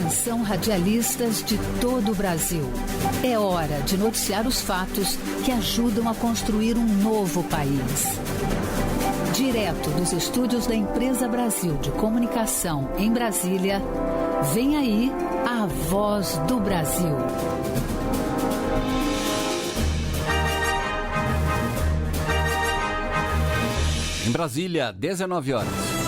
Atenção, radialistas de todo o Brasil. É hora de noticiar os fatos que ajudam a construir um novo país. Direto dos estúdios da Empresa Brasil de Comunicação, em Brasília, vem aí a Voz do Brasil. Em Brasília, 19 horas.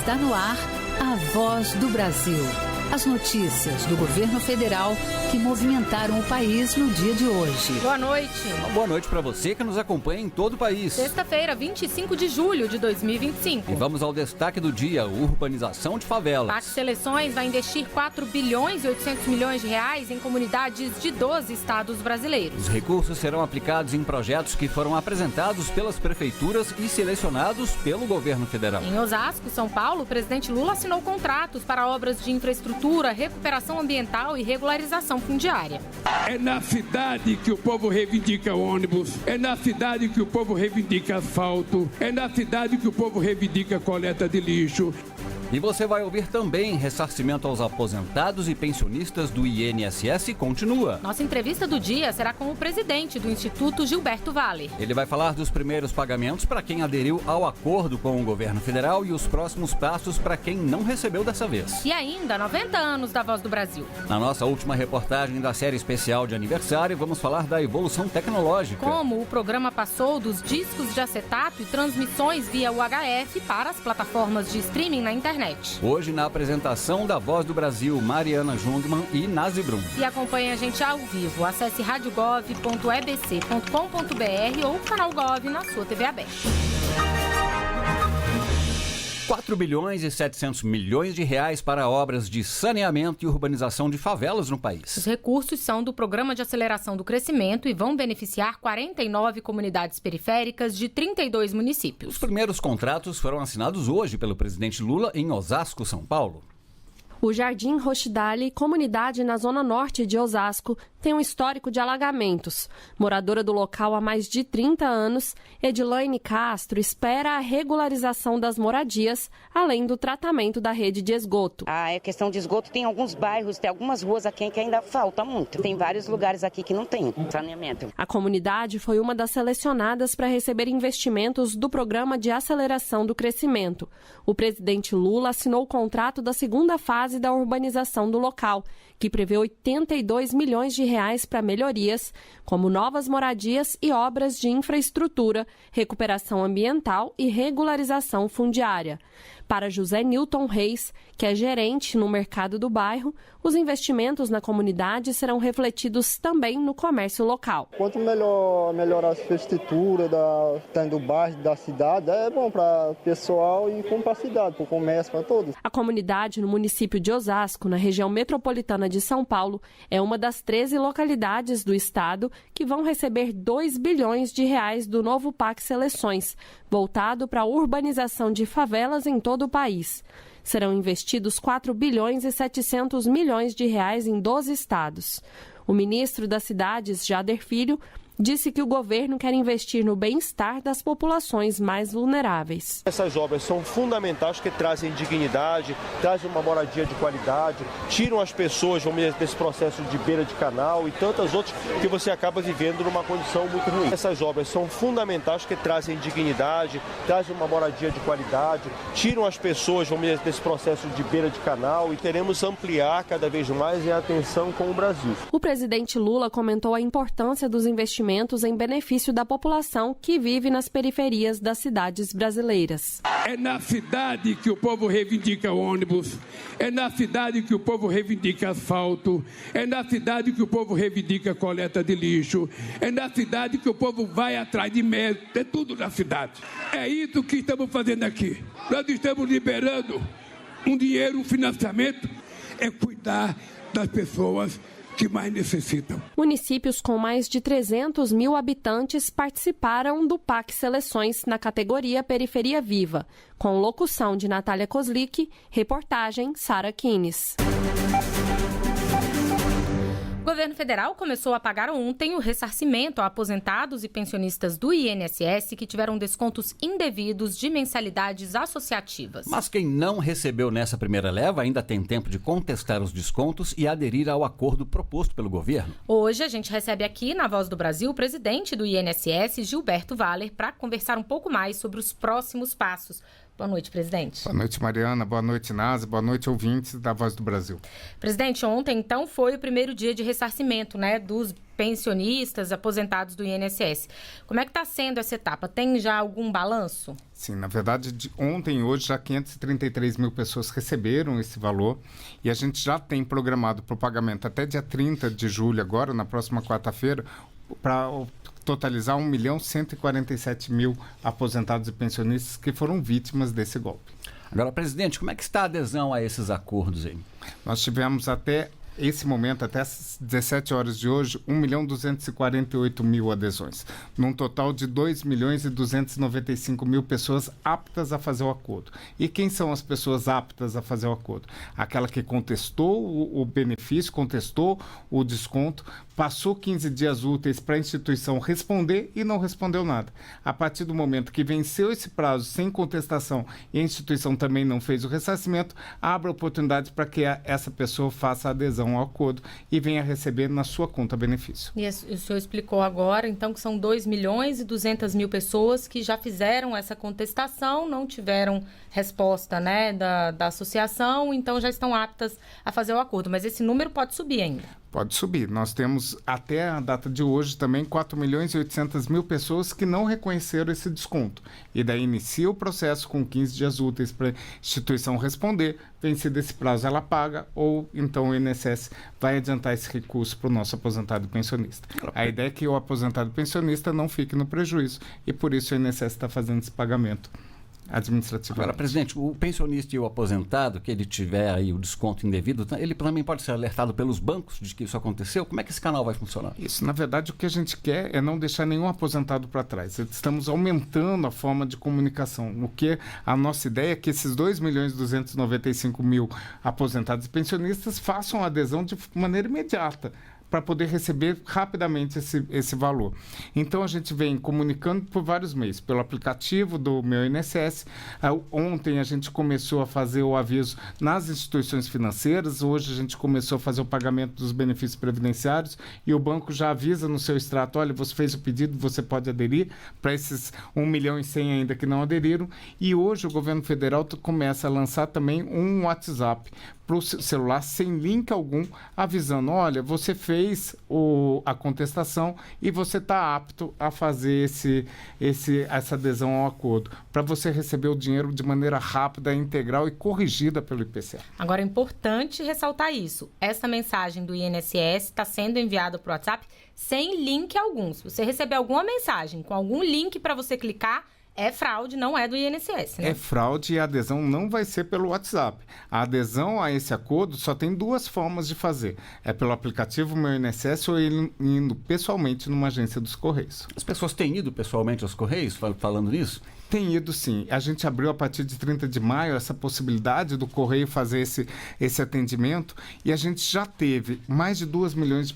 Está no ar a Voz do Brasil. As notícias do governo federal que movimentaram o país no dia de hoje. Boa noite. Uma boa noite para você que nos acompanha em todo o país. Sexta-feira, 25 de julho de 2025. E vamos ao destaque do dia, urbanização de favelas. Pax Seleções vai investir 4 bilhões e 800 milhões de reais em comunidades de 12 estados brasileiros. Os recursos serão aplicados em projetos que foram apresentados pelas prefeituras e selecionados pelo governo federal. Em Osasco, São Paulo, o presidente Lula assinou contratos para obras de infraestrutura, recuperação ambiental e regularização fundiária. É na cidade que o povo reivindica ônibus, é na cidade que o povo reivindica asfalto, é na cidade que o povo reivindica coleta de lixo. E você vai ouvir também ressarcimento aos aposentados e pensionistas do INSS continua. Nossa entrevista do dia será com o presidente do Instituto, Gilberto Valle. Ele vai falar dos primeiros pagamentos para quem aderiu ao acordo com o governo federal e os próximos passos para quem não recebeu dessa vez. E ainda, 90 anos da Voz do Brasil. Na nossa última reportagem da série especial de aniversário, vamos falar da evolução tecnológica. Como o programa passou dos discos de acetato e transmissões via UHF para as plataformas de streaming na internet. Hoje, na apresentação da Voz do Brasil, Mariana Jungmann e Nazi Brum. E acompanhe a gente ao vivo. Acesse radiogov.ebc.com.br ou canal Gov na sua TV aberta. 4 bilhões e 700 milhões de reais para obras de saneamento e urbanização de favelas no país. Os recursos são do Programa de Aceleração do Crescimento e vão beneficiar 49 comunidades periféricas de 32 municípios. Os primeiros contratos foram assinados hoje pelo presidente Lula em Osasco, São Paulo. O Jardim Rochdale, comunidade na zona norte de Osasco, tem um histórico de alagamentos. Moradora do local há mais de 30 anos, Edilaine Castro espera a regularização das moradias, além do tratamento da rede de esgoto. A questão de esgoto tem alguns bairros, tem algumas ruas aqui que ainda falta muito. Tem vários lugares aqui que não tem saneamento. A comunidade foi uma das selecionadas para receber investimentos do Programa de Aceleração do Crescimento. O presidente Lula assinou o contrato da segunda fase da urbanização do local, que prevê 82 milhões de reais para melhorias, como novas moradias e obras de infraestrutura, recuperação ambiental e regularização fundiária. Para José Nilton Reis, que é gerente no mercado do bairro, os investimentos na comunidade serão refletidos também no comércio local. Quanto melhorar a infraestrutura do bairro, da cidade, é bom para o pessoal e para a cidade, para o comércio, para todos. A comunidade no município de Osasco, na região metropolitana de São Paulo, é uma das 13 localidades do estado que vão receber 2 bilhões de reais do novo Pax Seleções, voltado para a urbanização de favelas em todo o país. Serão investidos 4 bilhões e 700 milhões de reais em 12 estados. O ministro das Cidades, Jader Filho, disse que o governo quer investir no bem-estar das populações mais vulneráveis. Essas obras são fundamentais, que trazem dignidade, trazem uma moradia de qualidade, tiram as pessoas desse processo de beira de canal e tantas outras que você acaba vivendo numa condição muito ruim. Essas obras são fundamentais, que trazem dignidade, trazem uma moradia de qualidade, tiram as pessoas desse processo de beira de canal e queremos ampliar cada vez mais a atenção com o Brasil. O presidente Lula comentou a importância dos investimentos em benefício da população que vive nas periferias das cidades brasileiras. É na cidade que o povo reivindica ônibus, é na cidade que o povo reivindica asfalto, é na cidade que o povo reivindica coleta de lixo, é na cidade que o povo vai atrás de médicos, é tudo na cidade. É isso que estamos fazendo aqui. Nós estamos liberando um dinheiro, um financiamento, é cuidar das pessoas que mais necessitam. Municípios com mais de 300 mil habitantes participaram do Pax Seleções na categoria Periferia Viva, com locução de Natália Kozlik, reportagem Sara Kines. O governo federal começou a pagar ontem o ressarcimento a aposentados e pensionistas do INSS que tiveram descontos indevidos de mensalidades associativas. Mas quem não recebeu nessa primeira leva ainda tem tempo de contestar os descontos e aderir ao acordo proposto pelo governo. Hoje a gente recebe aqui na Voz do Brasil o presidente do INSS, Gilberto Valler, para conversar um pouco mais sobre os próximos passos. Boa noite, presidente. Boa noite, Mariana. Boa noite, Nasa. Boa noite, ouvintes da Voz do Brasil. Presidente, ontem, então, foi o primeiro dia de ressarcimento, dos pensionistas, aposentados do INSS. Como é que está sendo essa etapa? Tem já algum balanço? Sim, na verdade, de ontem e hoje já 533 mil pessoas receberam esse valor e a gente já tem programado para o pagamento até dia 30 de julho, agora, na próxima quarta-feira, para totalizar 1.147.000 aposentados e pensionistas que foram vítimas desse golpe. Agora, presidente, como é que está a adesão a esses acordos aí? Nós tivemos até esse momento, até às 17 horas de hoje, 1.248.000 adesões, num total de 2.295.000 pessoas aptas a fazer o acordo. E quem são as pessoas aptas a fazer o acordo? Aquela que contestou o benefício, contestou o desconto, passou 15 dias úteis para a instituição responder e não respondeu nada. A partir do momento que venceu esse prazo sem contestação e a instituição também não fez o ressarcimento, abre a oportunidade para que essa pessoa faça a adesão ao acordo e venha receber na sua conta benefício. E o senhor explicou agora, então, que são 2.200.000 pessoas que já fizeram essa contestação, não tiveram resposta, da associação, então já estão aptas a fazer o acordo. Mas esse número pode subir ainda. Pode subir. Nós temos, até a data de hoje, também 4.800.000 pessoas que não reconheceram esse desconto. E daí inicia o processo com 15 dias úteis para a instituição responder. Vencido esse prazo, ela paga, ou então o INSS vai adiantar esse recurso para o nosso aposentado e pensionista. A ideia é que o aposentado e pensionista não fique no prejuízo. E por isso o INSS está fazendo esse pagamento administrativo. Agora, presidente, o pensionista e o aposentado, que ele tiver aí o desconto indevido, ele também pode ser alertado pelos bancos de que isso aconteceu? Como é que esse canal vai funcionar? Isso, na verdade, o que a gente quer é não deixar nenhum aposentado para trás. Estamos aumentando a forma de comunicação. O que a nossa ideia é que esses 2.295.000 aposentados e pensionistas façam a adesão de maneira imediata, para poder receber rapidamente esse valor. Então, a gente vem comunicando por vários meios, pelo aplicativo do Meu INSS. Ontem, a gente começou a fazer o aviso nas instituições financeiras. Hoje, a gente começou a fazer o pagamento dos benefícios previdenciários e o banco já avisa no seu extrato, olha, você fez o pedido, você pode aderir para esses 1.100.000 ainda que não aderiram. E hoje, o governo federal começa a lançar também um WhatsApp para o celular sem link algum, avisando, olha, você fez a contestação e você está apto a fazer essa adesão ao acordo, para você receber o dinheiro de maneira rápida, integral e corrigida pelo IPCA. Agora, é importante ressaltar isso. Essa mensagem do INSS está sendo enviada para o WhatsApp sem link algum. Se você receber alguma mensagem com algum link para você clicar, é fraude, não é do INSS, né? É fraude e a adesão não vai ser pelo WhatsApp. A adesão a esse acordo só tem duas formas de fazer. É pelo aplicativo Meu INSS ou indo pessoalmente numa agência dos Correios. As pessoas têm ido pessoalmente aos Correios falando nisso? Tem ido, sim. A gente abriu a partir de 30 de maio essa possibilidade do Correio fazer esse atendimento e a gente já teve mais de 2 milhões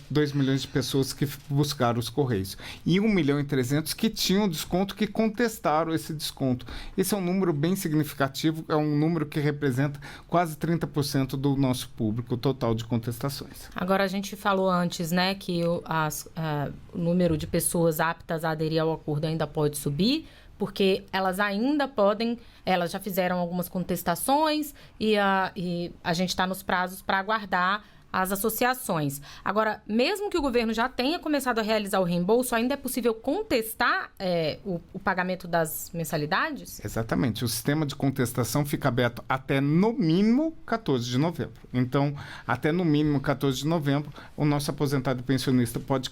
de pessoas que buscaram os Correios e 1.300.000 que tinham desconto, que contestaram esse desconto. Esse é um número bem significativo, é um número que representa quase 30% do nosso público total de contestações. Agora, a gente falou antes, que o número de pessoas aptas a aderir ao acordo ainda pode subir, porque elas ainda podem, elas já fizeram algumas contestações e a gente está nos prazos para aguardar as associações. Agora, mesmo que o governo já tenha começado a realizar o reembolso, ainda é possível contestar o pagamento das mensalidades? Exatamente. O sistema de contestação fica aberto até no mínimo 14 de novembro. Então, até no mínimo 14 de novembro, o nosso aposentado e pensionista pode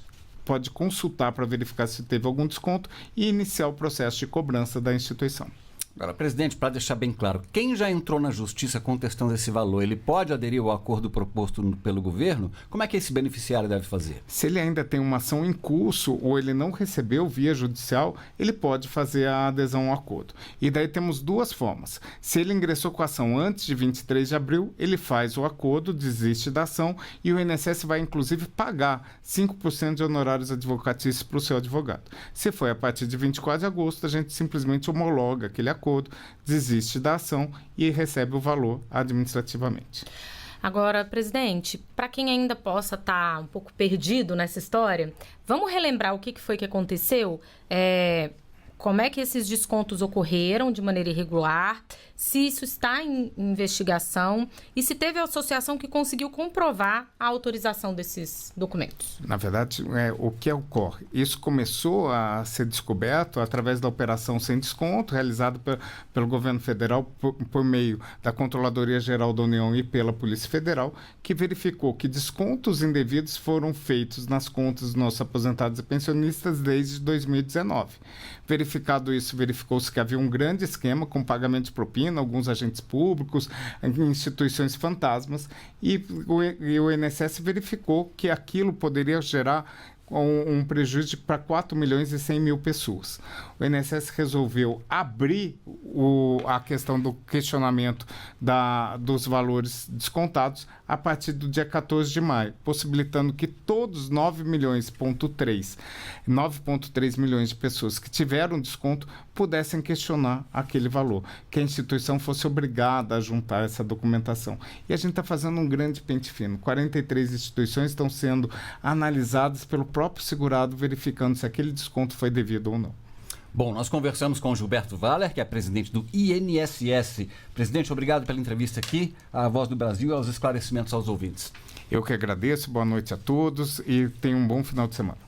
consultar para verificar se teve algum desconto e iniciar o processo de cobrança da instituição. Agora, presidente, para deixar bem claro, quem já entrou na justiça contestando esse valor, ele pode aderir ao acordo proposto pelo governo? Como é que esse beneficiário deve fazer? Se ele ainda tem uma ação em curso ou ele não recebeu via judicial, ele pode fazer a adesão ao acordo. E daí temos duas formas. Se ele ingressou com a ação antes de 23 de abril, ele faz o acordo, desiste da ação e o INSS vai inclusive pagar 5% de honorários advocatícios para o seu advogado. Se foi a partir de 24 de agosto, a gente simplesmente homologa aquele acordo, desiste da ação e recebe o valor administrativamente. Agora, presidente, para quem ainda possa estar um pouco perdido nessa história, vamos relembrar o que foi que aconteceu? Como é que esses descontos ocorreram de maneira irregular, se isso está em investigação e se teve a associação que conseguiu comprovar a autorização desses documentos. Na verdade, o que ocorre? Isso começou a ser descoberto através da operação sem desconto, realizada pelo governo federal por meio da Controladoria Geral da União e pela Polícia Federal, que verificou que descontos indevidos foram feitos nas contas dos nossos aposentados e pensionistas desde 2019. Verificado isso, verificou-se que havia um grande esquema com pagamento de propina, alguns agentes públicos, instituições fantasmas, e o INSS verificou que aquilo poderia gerar um prejuízo para 4 milhões e 100 mil pessoas. O INSS resolveu abrir a questão do questionamento dos valores descontados a partir do dia 14 de maio, possibilitando que todos 9,3 milhões de pessoas que tiveram desconto pudessem questionar aquele valor, que a instituição fosse obrigada a juntar essa documentação. E a gente está fazendo um grande pente fino. 43 instituições estão sendo analisadas pelo próprio segurado, verificando se aquele desconto foi devido ou não. Bom, nós conversamos com o Gilberto Valler, que é presidente do INSS. Presidente, obrigado pela entrevista aqui, à Voz do Brasil e aos esclarecimentos aos ouvintes. Eu que agradeço, boa noite a todos e tenham um bom final de semana.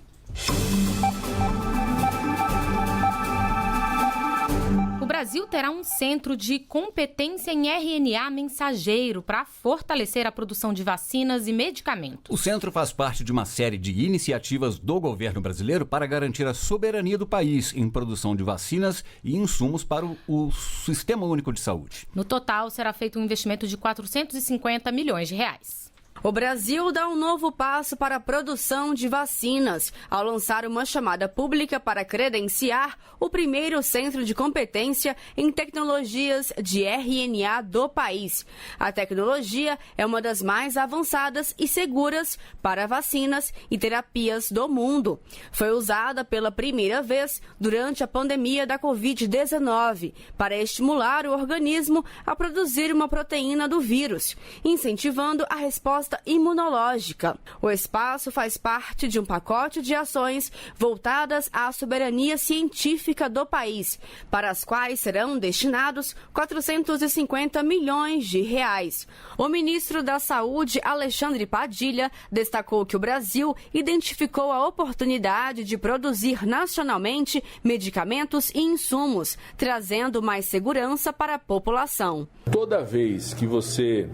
O Brasil terá um centro de competência em RNA mensageiro para fortalecer a produção de vacinas e medicamentos. O centro faz parte de uma série de iniciativas do governo brasileiro para garantir a soberania do país em produção de vacinas e insumos para o Sistema Único de Saúde. No total, será feito um investimento de 450 milhões de reais. O Brasil dá um novo passo para a produção de vacinas, ao lançar uma chamada pública para credenciar o primeiro centro de competência em tecnologias de RNA do país. A tecnologia é uma das mais avançadas e seguras para vacinas e terapias do mundo. Foi usada pela primeira vez durante a pandemia da Covid-19 para estimular o organismo a produzir uma proteína do vírus, incentivando a resposta imunológica. O espaço faz parte de um pacote de ações voltadas à soberania científica do país, para as quais serão destinados 450 milhões de reais. O ministro da Saúde, Alexandre Padilha, destacou que o Brasil identificou a oportunidade de produzir nacionalmente medicamentos e insumos, trazendo mais segurança para a população. Toda vez que você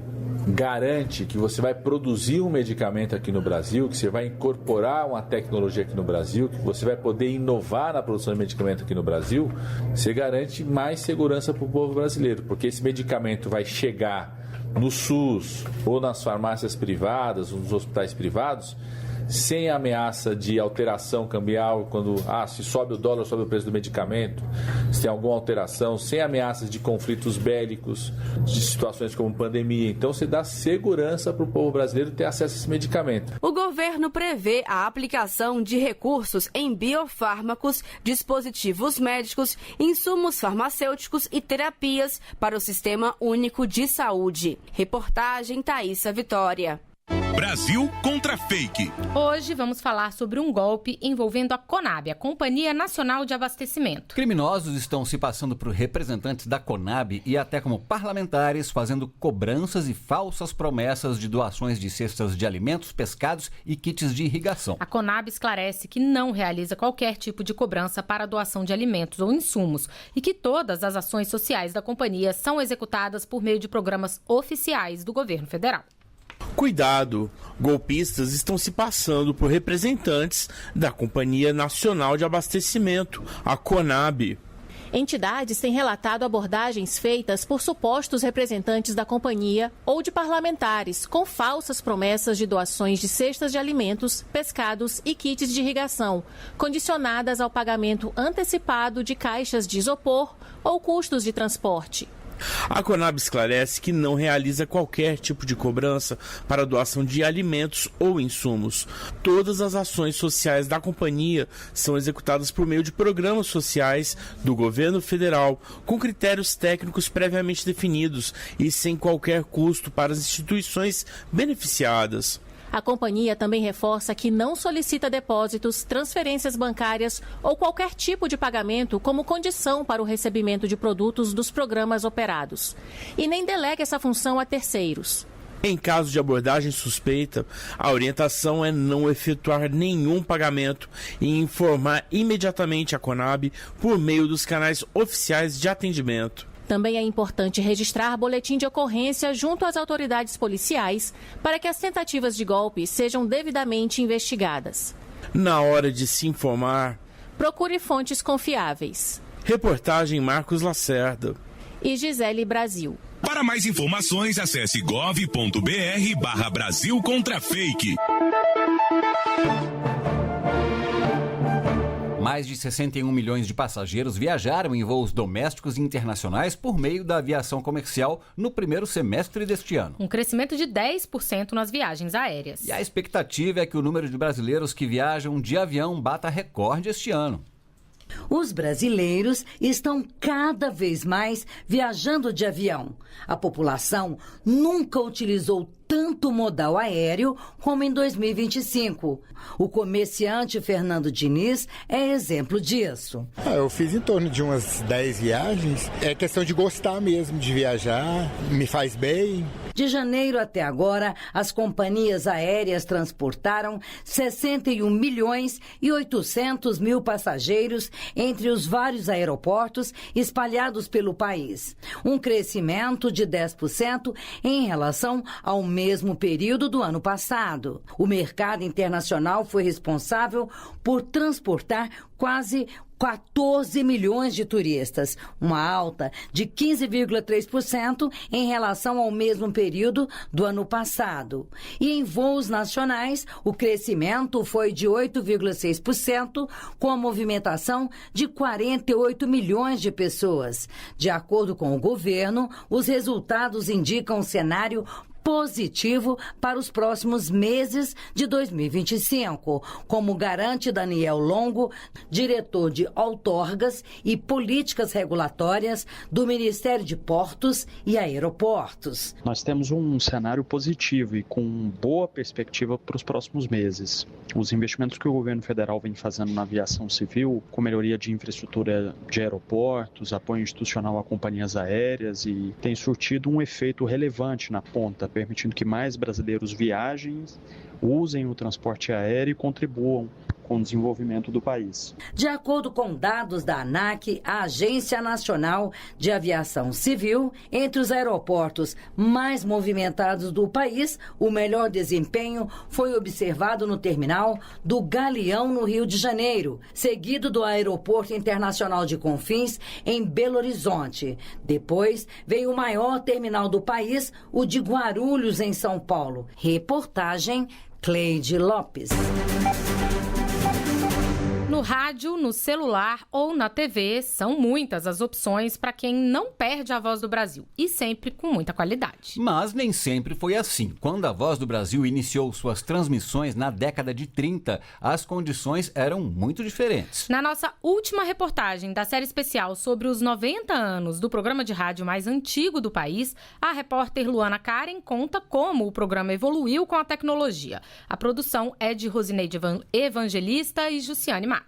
garante que você vai produzir um medicamento aqui no Brasil, que você vai incorporar uma tecnologia aqui no Brasil, que você vai poder inovar na produção de medicamento aqui no Brasil, você garante mais segurança para o povo brasileiro, porque esse medicamento vai chegar no SUS ou nas farmácias privadas, ou nos hospitais privados, sem ameaça de alteração cambial, quando se sobe o dólar, sobe o preço do medicamento, se tem alguma alteração, sem ameaças de conflitos bélicos, de situações como pandemia. Então, você dá segurança para o povo brasileiro ter acesso a esse medicamento. O governo prevê a aplicação de recursos em biofármacos, dispositivos médicos, insumos farmacêuticos e terapias para o Sistema Único de Saúde. Reportagem Thaísa Vitória. Brasil contra fake. Hoje vamos falar sobre um golpe envolvendo a Conab, a Companhia Nacional de Abastecimento. Criminosos estão se passando por representantes da Conab e até como parlamentares, fazendo cobranças e falsas promessas de doações de cestas de alimentos, pescados e kits de irrigação. A Conab esclarece que não realiza qualquer tipo de cobrança para a doação de alimentos ou insumos e que todas as ações sociais da companhia são executadas por meio de programas oficiais do governo federal. Cuidado, golpistas estão se passando por representantes da Companhia Nacional de Abastecimento, a Conab. Entidades têm relatado abordagens feitas por supostos representantes da companhia ou de parlamentares com falsas promessas de doações de cestas de alimentos, pescados e kits de irrigação, condicionadas ao pagamento antecipado de caixas de isopor ou custos de transporte. A Conab esclarece que não realiza qualquer tipo de cobrança para doação de alimentos ou insumos. Todas as ações sociais da companhia são executadas por meio de programas sociais do governo federal, com critérios técnicos previamente definidos e sem qualquer custo para as instituições beneficiadas. A companhia também reforça que não solicita depósitos, transferências bancárias ou qualquer tipo de pagamento como condição para o recebimento de produtos dos programas operados. E nem delega essa função a terceiros. Em caso de abordagem suspeita, a orientação é não efetuar nenhum pagamento e informar imediatamente a Conab por meio dos canais oficiais de atendimento. Também é importante registrar boletim de ocorrência junto às autoridades policiais para que as tentativas de golpe sejam devidamente investigadas. Na hora de se informar, procure fontes confiáveis. Reportagem Marcos Lacerda e Gisele Brasil. Para mais informações, acesse gov.br/Brasil contra fake. Mais de 61 milhões de passageiros viajaram em voos domésticos e internacionais por meio da aviação comercial no primeiro semestre deste ano. Um crescimento de 10% nas viagens aéreas. E a expectativa é que o número de brasileiros que viajam de avião bata recorde este ano. Os brasileiros estão cada vez mais viajando de avião. A população nunca utilizou tanto modal aéreo como em 2025. O comerciante Fernando Diniz é exemplo disso. Eu fiz em torno de umas 10 viagens. É questão de gostar mesmo de viajar, me faz bem. De janeiro até agora, as companhias aéreas transportaram 61 milhões e 800 mil passageiros entre os vários aeroportos espalhados pelo país. Um crescimento de 10% em relação ao mesmo período do ano passado. O mercado internacional foi responsável por transportar quase 14 milhões de turistas, uma alta de 15,3% em relação ao mesmo período do ano passado. E em voos nacionais, o crescimento foi de 8,6%, com a movimentação de 48 milhões de pessoas. De acordo com o governo, os resultados indicam um cenário positivo para os próximos meses de 2025, como garante Daniel Longo, diretor de outorgas e políticas regulatórias do Ministério de Portos e Aeroportos. Nós temos um cenário positivo e com boa perspectiva para os próximos meses. Os investimentos que o governo federal vem fazendo na aviação civil, com melhoria de infraestrutura de aeroportos, apoio institucional a companhias aéreas, e tem surtido um efeito relevante na ponta, permitindo que mais brasileiros viajem, usem o transporte aéreo e contribuam com o desenvolvimento do país. De acordo com dados da ANAC, a Agência Nacional de Aviação Civil, entre os aeroportos mais movimentados do país, o melhor desempenho foi observado no terminal do Galeão, no Rio de Janeiro, seguido do Aeroporto Internacional de Confins, em Belo Horizonte. Depois veio o maior terminal do país, o de Guarulhos, em São Paulo. Reportagem Cleide Lopes. No rádio, no celular ou na TV, são muitas as opções para quem não perde a Voz do Brasil, e sempre com muita qualidade. Mas nem sempre foi assim. Quando a Voz do Brasil iniciou suas transmissões na década de 30, as condições eram muito diferentes. Na nossa última reportagem da série especial sobre os 90 anos do programa de rádio mais antigo do país, a repórter Luana Karen conta como o programa evoluiu com a tecnologia. A produção é de Rosineide Evangelista e Jussiane Matos.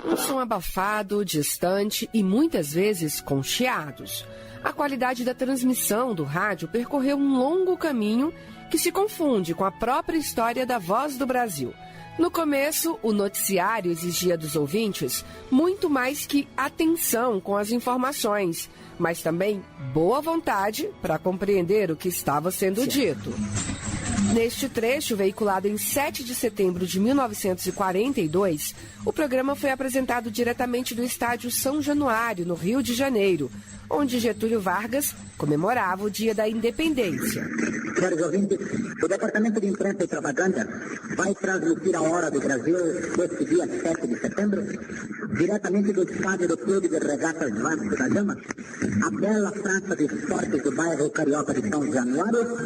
Um som abafado, distante e muitas vezes com chiados. A qualidade da transmissão do rádio percorreu um longo caminho que se confunde com a própria história da Voz do Brasil. No começo, o noticiário exigia dos ouvintes muito mais que atenção com as informações, mas também boa vontade para compreender o que estava sendo dito. Neste trecho, veiculado em 7 de setembro de 1942, o programa foi apresentado diretamente do estádio São Januário, no Rio de Janeiro, onde Getúlio Vargas comemorava o Dia da Independência. Senhores ouvintes, o Departamento de Imprensa e Propaganda vai transmitir a hora do Brasil deste dia 7 de setembro, diretamente do estádio do Clube de Regatas Vasco da Gama, a bela praça de esportes do bairro carioca de São Januário.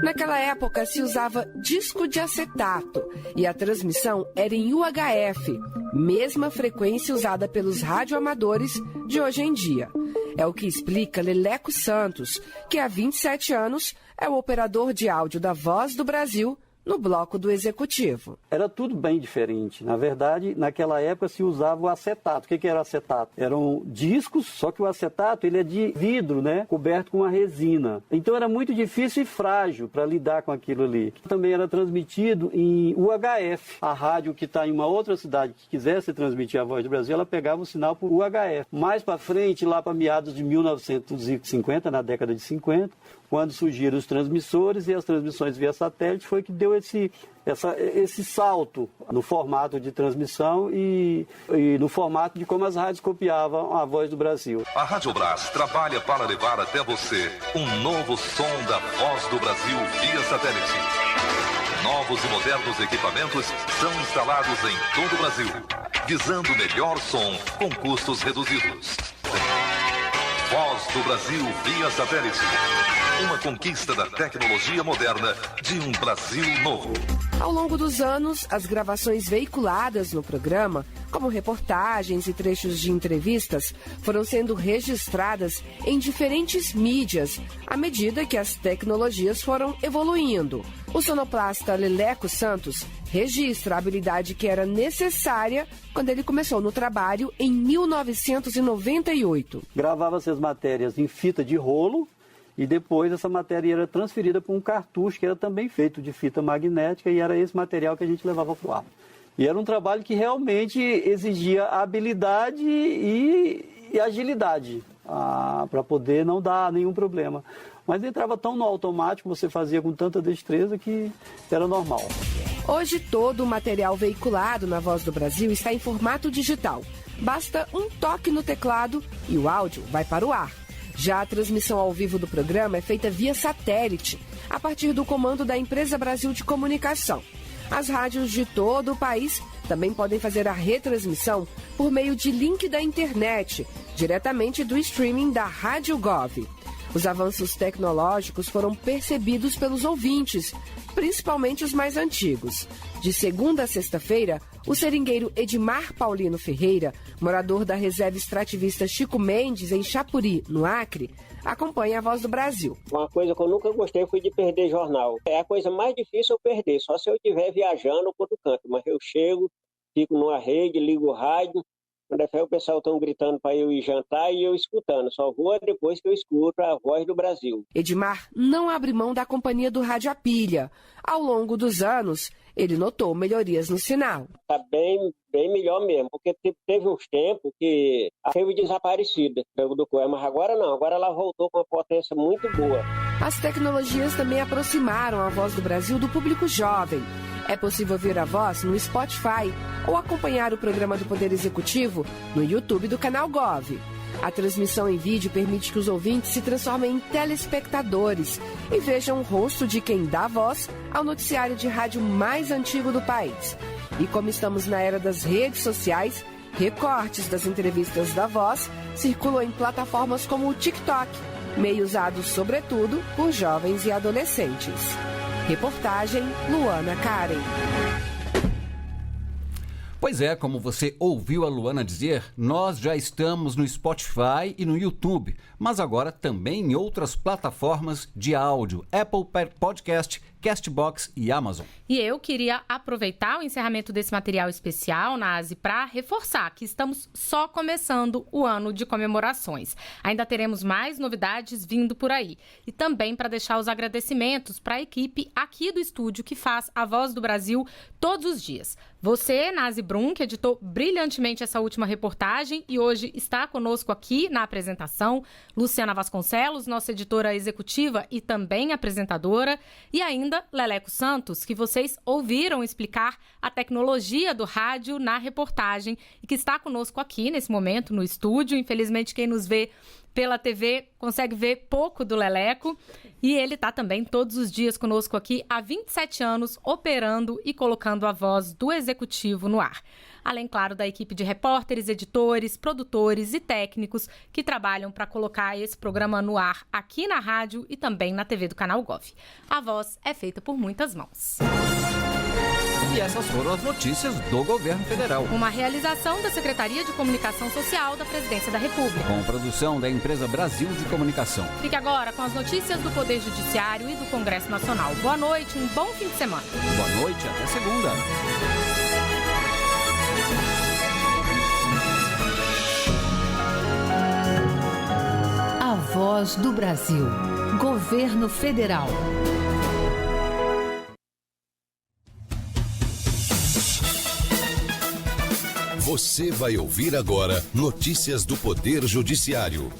Naquela época se usava disco de acetato e a transmissão era em UHF, mesma frequência usada pelos radioamadores de hoje em dia. É o que explica Leleco Santos, que há 27 anos é o operador de áudio da Voz do Brasil no bloco do Executivo. Era tudo bem diferente. Na verdade, naquela época se usava o acetato. O que era acetato? Eram discos, só que o acetato ele é de vidro, né? Coberto com uma resina. Então era muito difícil e frágil para lidar com aquilo ali. Também era transmitido em UHF. A rádio que está em uma outra cidade que quisesse transmitir a Voz do Brasil, ela pegava o sinal por UHF. Mais para frente, lá para meados de 1950, na década de 50, quando surgiram os transmissores e as transmissões via satélite, foi que deu esse salto no formato de transmissão e no formato de como as rádios copiavam a Voz do Brasil. A Rádio Brás trabalha para levar até você um novo som da Voz do Brasil via satélite. Novos e modernos equipamentos são instalados em todo o Brasil, visando o melhor som com custos reduzidos. Voz do Brasil via satélite. Uma conquista da tecnologia moderna de um Brasil novo. Ao longo dos anos, as gravações veiculadas no programa, como reportagens e trechos de entrevistas, foram sendo registradas em diferentes mídias, à medida que as tecnologias foram evoluindo. O sonoplasta Leleco Santos registra a habilidade que era necessária quando ele começou no trabalho em 1998. Gravava-se as matérias em fita de rolo, e depois essa matéria era transferida para um cartucho que era também feito de fita magnética e era esse material que a gente levava para o ar. E era um trabalho que realmente exigia habilidade e agilidade para poder não dar nenhum problema. Mas entrava tão no automático, você fazia com tanta destreza que era normal. Hoje todo o material veiculado na Voz do Brasil está em formato digital. Basta um toque no teclado e o áudio vai para o ar. Já a transmissão ao vivo do programa é feita via satélite, a partir do comando da Empresa Brasil de Comunicação. As rádios de todo o país também podem fazer a retransmissão por meio de link da internet, diretamente do streaming da Rádio Gov. Os avanços tecnológicos foram percebidos pelos ouvintes, principalmente os mais antigos. De segunda a sexta-feira, o seringueiro Edmar Paulino Ferreira, morador da reserva extrativista Chico Mendes, em Chapuri, no Acre, acompanha a Voz do Brasil. Uma coisa que eu nunca gostei foi de perder jornal. É a coisa mais difícil eu perder, só se eu estiver viajando por outro canto. Mas eu chego, fico numa rede, ligo o rádio. Quando o pessoal estão gritando para eu ir jantar e eu escutando. Só vou depois que eu escuto a Voz do Brasil. Edmar não abre mão da companhia do rádio a pilha. Ao longo dos anos, ele notou melhorias no sinal. Está bem melhor mesmo, porque teve uns tempos que teve desaparecida do Coelho, mas agora não, agora ela voltou com uma potência muito boa. As tecnologias também aproximaram a Voz do Brasil do público jovem. É possível ouvir a Voz no Spotify ou acompanhar o programa do Poder Executivo no YouTube do canal Gov. A transmissão em vídeo permite que os ouvintes se transformem em telespectadores e vejam o rosto de quem dá voz ao noticiário de rádio mais antigo do país. E como estamos na era das redes sociais, recortes das entrevistas da Voz circulam em plataformas como o TikTok, meio usado sobretudo por jovens e adolescentes. Reportagem Luana Karen. Pois é, como você ouviu a Luana dizer, nós já estamos no Spotify e no YouTube, mas agora também em outras plataformas de áudio, Apple Podcast, Castbox e Amazon. E eu queria aproveitar o encerramento desse material especial, Nazi, para reforçar que estamos só começando o ano de comemorações. Ainda teremos mais novidades vindo por aí. E também para deixar os agradecimentos para a equipe aqui do estúdio que faz a Voz do Brasil todos os dias. Você, Nazi Brum, que editou brilhantemente essa última reportagem e hoje está conosco aqui na apresentação. Luciana Vasconcelos, nossa editora executiva e também apresentadora. E ainda ainda Leleco Santos, que vocês ouviram explicar a tecnologia do rádio na reportagem e que está conosco aqui nesse momento no estúdio. Infelizmente, quem nos vê pela TV consegue ver pouco do Leleco. E ele está também todos os dias conosco aqui há 27 anos, operando e colocando a voz do executivo no ar. Além, claro, da equipe de repórteres, editores, produtores e técnicos que trabalham para colocar esse programa no ar aqui na rádio e também na TV do Canal Gov. A voz é feita por muitas mãos. E essas foram as notícias do governo federal. Uma realização da Secretaria de Comunicação Social da Presidência da República. Com produção da empresa Brasil de Comunicação. Fique agora com as notícias do Poder Judiciário e do Congresso Nacional. Boa noite, um bom fim de semana. Boa noite, até segunda. A Voz do Brasil. Governo Federal. Você vai ouvir agora notícias do Poder Judiciário.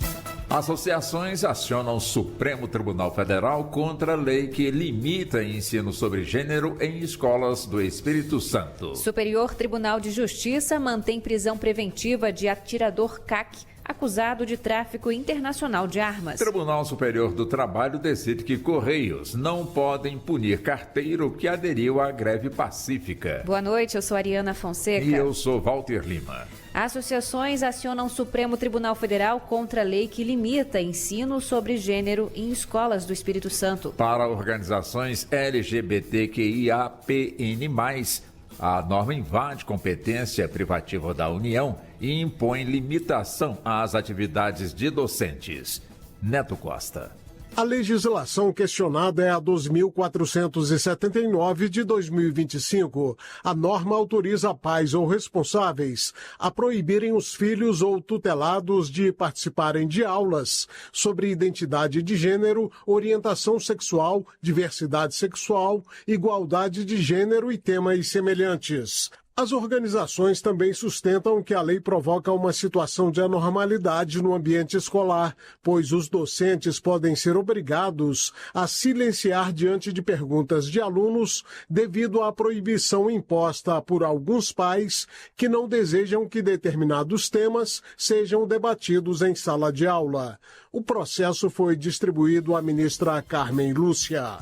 Associações acionam o Supremo Tribunal Federal contra a lei que limita ensino sobre gênero em escolas do Espírito Santo. Superior Tribunal de Justiça mantém prisão preventiva de atirador CAC, acusado de tráfico internacional de armas. Tribunal Superior do Trabalho decide que Correios não podem punir carteiro que aderiu à greve pacífica. Boa noite, eu sou Ariana Fonseca. E eu sou Walter Lima. Associações acionam o Supremo Tribunal Federal contra a lei que limita ensino sobre gênero em escolas do Espírito Santo. Para organizações LGBTQIAPN+, a norma invade competência privativa da União e impõe limitação às atividades de docentes. Neto Costa. A legislação questionada é a 2.479 de 2025. A norma autoriza pais ou responsáveis a proibirem os filhos ou tutelados de participarem de aulas sobre identidade de gênero, orientação sexual, diversidade sexual, igualdade de gênero e temas semelhantes. As organizações também sustentam que a lei provoca uma situação de anormalidade no ambiente escolar, pois os docentes podem ser obrigados a silenciar diante de perguntas de alunos devido à proibição imposta por alguns pais que não desejam que determinados temas sejam debatidos em sala de aula. O processo foi distribuído à ministra Carmen Lúcia.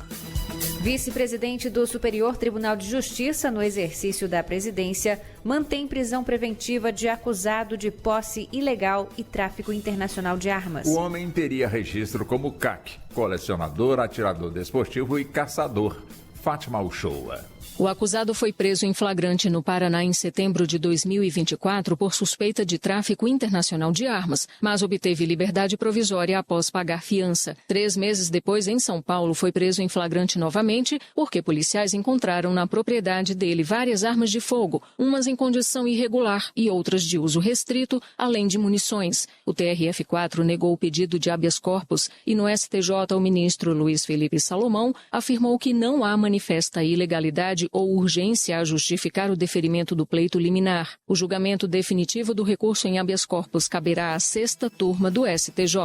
Vice-presidente do Superior Tribunal de Justiça, no exercício da presidência, mantém prisão preventiva de acusado de posse ilegal e tráfico internacional de armas. O homem teria registro como CAC, colecionador, atirador desportivo e caçador. Fátima Uchoa. O acusado foi preso em flagrante no Paraná em setembro de 2024 por suspeita de tráfico internacional de armas, mas obteve liberdade provisória após pagar fiança. 3 meses depois, em São Paulo, foi preso em flagrante novamente porque policiais encontraram na propriedade dele várias armas de fogo, umas em condição irregular e outras de uso restrito, além de munições. O TRF4 negou o pedido de habeas corpus e no STJ o ministro Luiz Felipe Salomão afirmou que não há manifesta ilegalidade ou urgência a justificar o deferimento do pleito liminar. O julgamento definitivo do recurso em habeas corpus caberá à 6ª turma do STJ.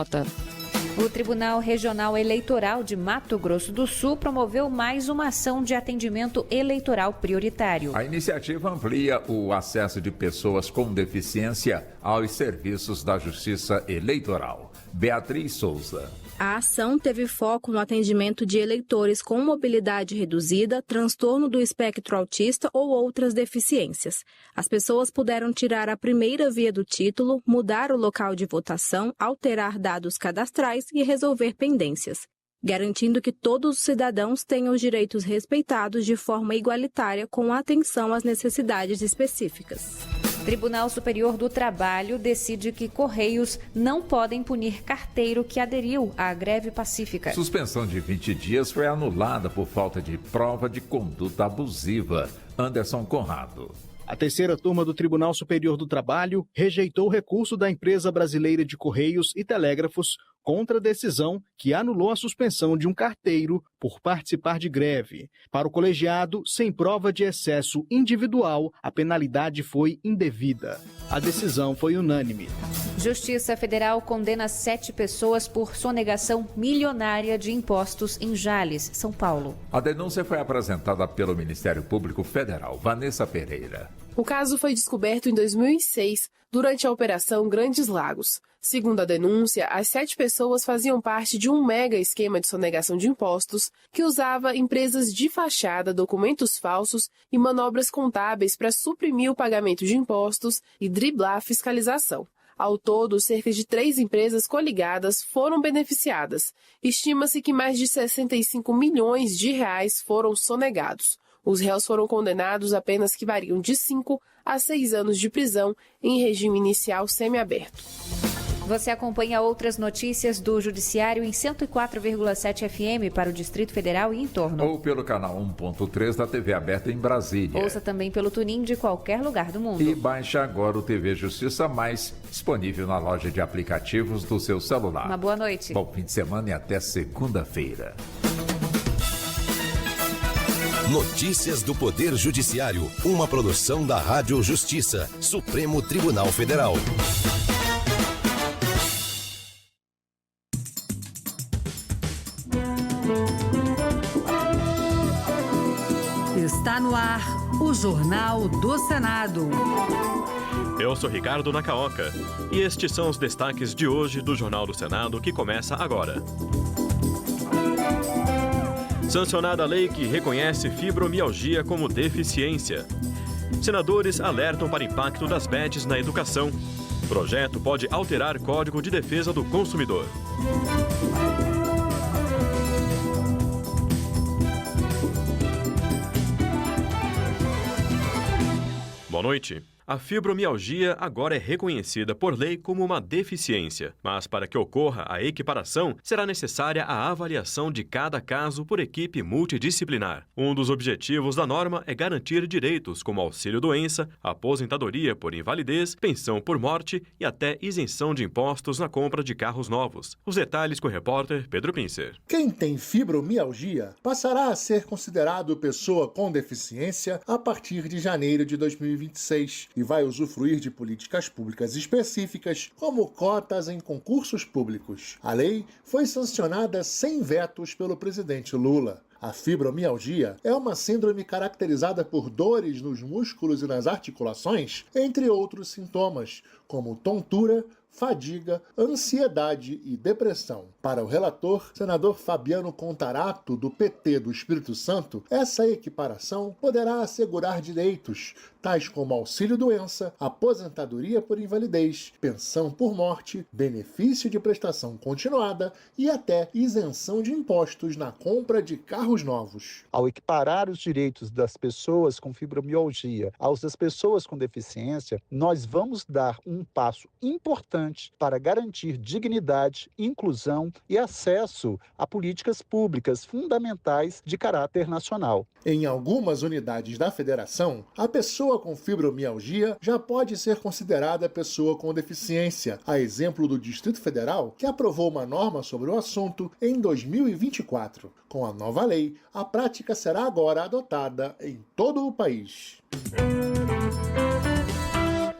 O Tribunal Regional Eleitoral de Mato Grosso do Sul promoveu mais uma ação de atendimento eleitoral prioritário. A iniciativa amplia o acesso de pessoas com deficiência aos serviços da Justiça Eleitoral. Beatriz Souza. A ação teve foco no atendimento de eleitores com mobilidade reduzida, transtorno do espectro autista ou outras deficiências. As pessoas puderam tirar a primeira via do título, mudar o local de votação, alterar dados cadastrais e resolver pendências, garantindo que todos os cidadãos tenham os direitos respeitados de forma igualitária com atenção às necessidades específicas. Tribunal Superior do Trabalho decide que Correios não podem punir carteiro que aderiu à greve pacífica. Suspensão de 20 dias foi anulada por falta de prova de conduta abusiva. Anderson Conrado. A 3ª turma do Tribunal Superior do Trabalho rejeitou o recurso da Empresa Brasileira de Correios e Telégrafos contra a decisão que anulou a suspensão de um carteiro por participar de greve. Para o colegiado, sem prova de excesso individual, a penalidade foi indevida. A decisão foi unânime. Justiça Federal condena 7 pessoas por sonegação milionária de impostos em Jales, São Paulo. A denúncia foi apresentada pelo Ministério Público Federal. Vanessa Pereira. O caso foi descoberto em 2006, durante a Operação Grandes Lagos. Segundo a denúncia, as 7 pessoas faziam parte de um mega esquema de sonegação de impostos que usava empresas de fachada, documentos falsos e manobras contábeis para suprimir o pagamento de impostos e driblar a fiscalização. Ao todo, cerca de 3 empresas coligadas foram beneficiadas. Estima-se que mais de 65 milhões de reais foram sonegados. Os réus foram condenados a penas que variam de 5 a 6 anos de prisão em regime inicial semiaberto. Você acompanha outras notícias do Judiciário em 104,7 FM para o Distrito Federal e em torno. Ou pelo canal 1.3 da TV aberta em Brasília. Ouça também pelo TuneIn de qualquer lugar do mundo. E baixe agora o TV Justiça Mais, disponível na loja de aplicativos do seu celular. Uma boa noite. Bom fim de semana e até segunda-feira. Notícias do Poder Judiciário, uma produção da Rádio Justiça, Supremo Tribunal Federal. Está no ar o Jornal do Senado. Eu sou Ricardo Nakaoka e estes são os destaques de hoje do Jornal do Senado que começa agora. Sancionada a lei que reconhece fibromialgia como deficiência. Senadores alertam para impacto das bets na educação. Projeto pode alterar Código de Defesa do Consumidor. Boa noite. A fibromialgia agora é reconhecida por lei como uma deficiência, mas para que ocorra a equiparação, será necessária a avaliação de cada caso por equipe multidisciplinar. Um dos objetivos da norma é garantir direitos como auxílio-doença, aposentadoria por invalidez, pensão por morte e até isenção de impostos na compra de carros novos. Os detalhes com o repórter Pedro Pincer. Quem tem fibromialgia passará a ser considerado pessoa com deficiência a partir de janeiro de 2026. E vai usufruir de políticas públicas específicas, como cotas em concursos públicos. A lei foi sancionada sem vetos pelo presidente Lula. A fibromialgia é uma síndrome caracterizada por dores nos músculos e nas articulações, entre outros sintomas, como tontura, fadiga, ansiedade e depressão. Para o relator, senador Fabiano Contarato, do PT do Espírito Santo, essa equiparação poderá assegurar direitos, tais como auxílio-doença, aposentadoria por invalidez, pensão por morte, benefício de prestação continuada e até isenção de impostos na compra de carros novos. Ao equiparar os direitos das pessoas com fibromialgia aos das pessoas com deficiência, nós vamos dar um passo importante para garantir dignidade, inclusão e acesso a políticas públicas fundamentais de caráter nacional. Em algumas unidades da federação, a pessoa com fibromialgia já pode ser considerada pessoa com deficiência, a exemplo do Distrito Federal, que aprovou uma norma sobre o assunto em 2024. Com a nova lei, a prática será agora adotada em todo o país.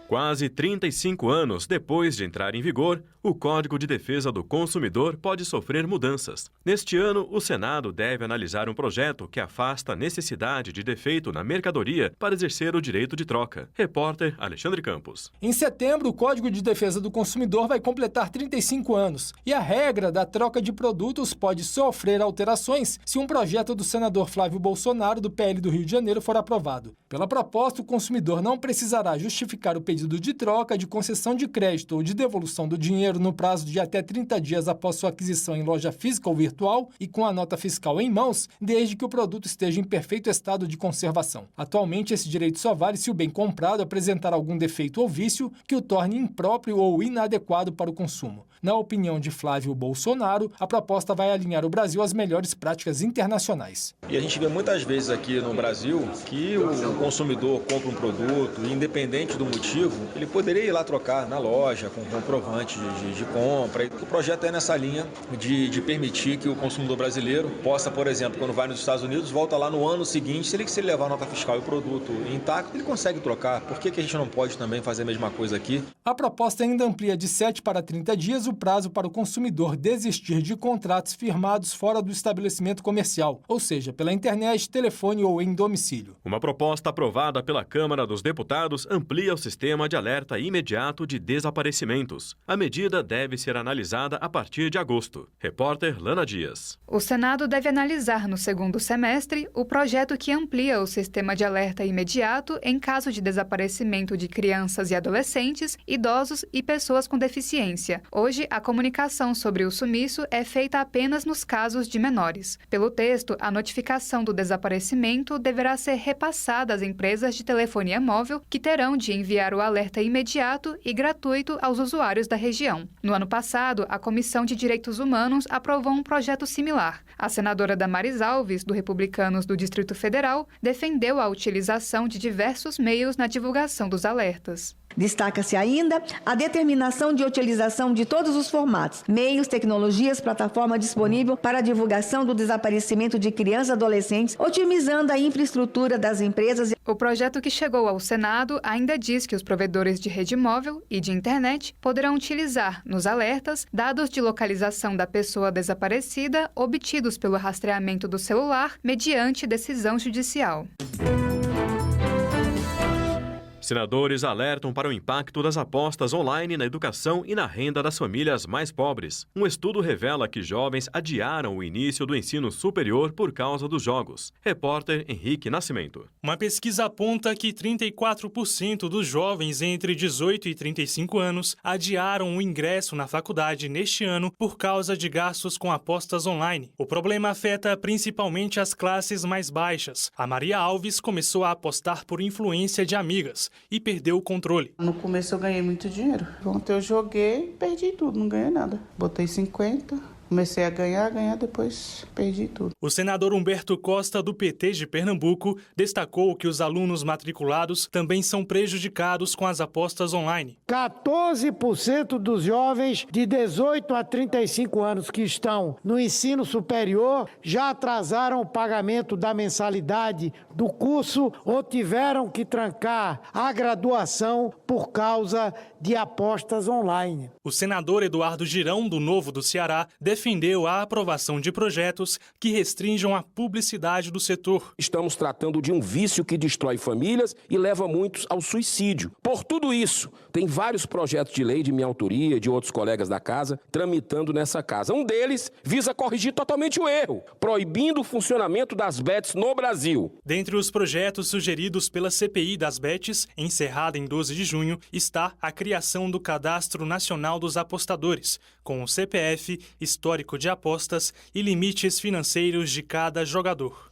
Quase 35 anos depois de entrar em vigor, o Código de Defesa do Consumidor pode sofrer mudanças. Neste ano, o Senado deve analisar um projeto que afasta a necessidade de defeito na mercadoria para exercer o direito de troca. Repórter Alexandre Campos. Em setembro, o Código de Defesa do Consumidor vai completar 35 anos e a regra da troca de produtos pode sofrer alterações se um projeto do senador Flávio Bolsonaro, do PL do Rio de Janeiro, for aprovado. Pela proposta, o consumidor não precisará justificar o pedido de troca, de concessão de crédito ou de devolução do dinheiro no prazo de até 30 dias após sua aquisição em loja física ou virtual e com a nota fiscal em mãos, desde que o produto esteja em perfeito estado de conservação. Atualmente, esse direito só vale se o bem comprado apresentar algum defeito ou vício que o torne impróprio ou inadequado para o consumo. Na opinião de Flávio Bolsonaro, a proposta vai alinhar o Brasil às melhores práticas internacionais. E a gente vê muitas vezes aqui no Brasil que o consumidor compra um produto, independente do motivo, ele poderia ir lá trocar na loja, com comprovante de compra. O projeto é nessa linha de permitir que o consumidor brasileiro possa, por exemplo, quando vai nos Estados Unidos, volta lá no ano seguinte, se ele levar a nota fiscal e o produto intacto, ele consegue trocar. Por que a gente não pode também fazer a mesma coisa aqui? A proposta ainda amplia de 7 para 30 dias o prazo para o consumidor desistir de contratos firmados fora do estabelecimento comercial, ou seja, pela internet, telefone ou em domicílio. Uma proposta aprovada pela Câmara dos Deputados amplia o sistema de alerta imediato de desaparecimentos. A medida deve ser analisada a partir de agosto. Repórter Lana Dias. O Senado deve analisar no segundo semestre o projeto que amplia o sistema de alerta imediato em caso de desaparecimento de crianças e adolescentes, idosos e pessoas com deficiência. Hoje, a comunicação sobre o sumiço é feita apenas nos casos de menores. Pelo texto, a notificação do desaparecimento deverá ser repassada às empresas de telefonia móvel, que terão de enviar o alerta imediato e gratuito aos usuários da região. No ano passado, a Comissão de Direitos Humanos aprovou um projeto similar. A senadora Damares Alves, do Republicanos do Distrito Federal, defendeu a utilização de diversos meios na divulgação dos alertas. Destaca-se ainda a determinação de utilização de todos os formatos, meios, tecnologias, plataforma disponível para a divulgação do desaparecimento de crianças e adolescentes, otimizando a infraestrutura das empresas. O projeto que chegou ao Senado ainda diz que os provedores de rede móvel e de internet poderão utilizar, nos alertas, dados de localização da pessoa desaparecida obtidos pelo rastreamento do celular mediante decisão judicial. Senadores alertam para o impacto das apostas online na educação e na renda das famílias mais pobres. Um estudo revela que jovens adiaram o início do ensino superior por causa dos jogos. Repórter Henrique Nascimento. Uma pesquisa aponta que 34% dos jovens entre 18 e 35 anos adiaram o ingresso na faculdade neste ano por causa de gastos com apostas online. O problema afeta principalmente as classes mais baixas. A Maria Alves começou a apostar por influência de amigas e perdeu o controle. No começo eu ganhei muito dinheiro. Ontem eu joguei, perdi tudo, não ganhei nada. Botei 50, comecei a ganhar, depois perdi tudo. O senador Humberto Costa, do PT de Pernambuco, destacou que os alunos matriculados também são prejudicados com as apostas online. 14% dos jovens de 18 a 35 anos que estão no ensino superior já atrasaram o pagamento da mensalidade do curso ou tiveram que trancar a graduação por causa de apostas online. O senador Eduardo Girão, do Novo do Ceará, defendeu a aprovação de projetos que restringam a publicidade do setor. Estamos tratando de um vício que destrói famílias e leva muitos ao suicídio. Por tudo isso, tem vários projetos de lei de minha autoria e de outros colegas da casa tramitando nessa casa. Um deles visa corrigir totalmente o erro, proibindo o funcionamento das bets no Brasil. Dentre os projetos sugeridos pela CPI das bets, encerrada em 12 de junho, está a criação do Cadastro Nacional dos Apostadores, com o CPF, histórico de apostas e limites financeiros de cada jogador.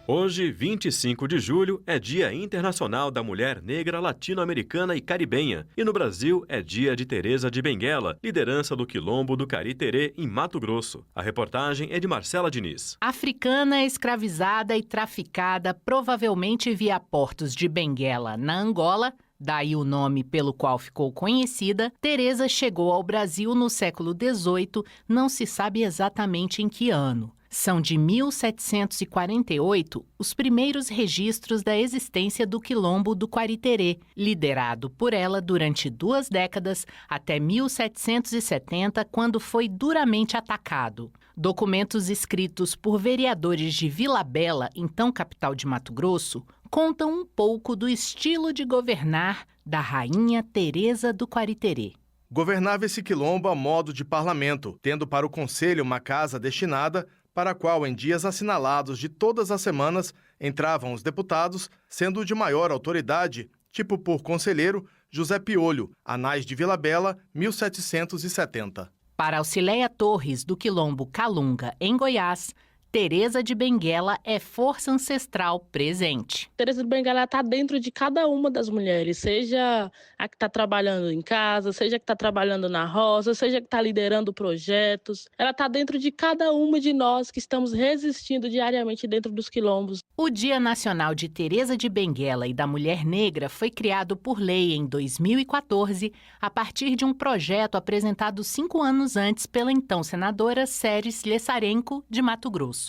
Hoje, 25 de julho, é Dia Internacional da Mulher Negra Latino-Americana e Caribenha. E no Brasil, é dia de Teresa de Benguela, liderança do Quilombo do Cariterê, em Mato Grosso. A reportagem é de Marcela Diniz. Africana, escravizada e traficada, provavelmente via portos de Benguela, na Angola, daí o nome pelo qual ficou conhecida, Teresa chegou ao Brasil no século XVIII, não se sabe exatamente em que ano. São de 1748 os primeiros registros da existência do Quilombo do Cariterê, liderado por ela durante 2 décadas, até 1770, quando foi duramente atacado. Documentos escritos por vereadores de Vila Bela, então capital de Mato Grosso, contam um pouco do estilo de governar da rainha Teresa do Cariterê. Governava esse quilombo a modo de parlamento, tendo para o conselho uma casa destinada para a qual, em dias assinalados de todas as semanas, entravam os deputados, sendo de maior autoridade, tipo por conselheiro, José Piolho, Anais de Vila Bela, 1770. Para Auxileia Torres, do Quilombo Calunga, em Goiás, Tereza de Benguela é força ancestral presente. Tereza de Benguela está dentro de cada uma das mulheres, seja a que está trabalhando em casa, seja a que está trabalhando na roça, seja a que está liderando projetos. Ela está dentro de cada uma de nós que estamos resistindo diariamente dentro dos quilombos. O Dia Nacional de Tereza de Benguela e da Mulher Negra foi criado por lei em 2014, a partir de um projeto apresentado 5 anos antes pela então senadora Séries Lessarenko, de Mato Grosso.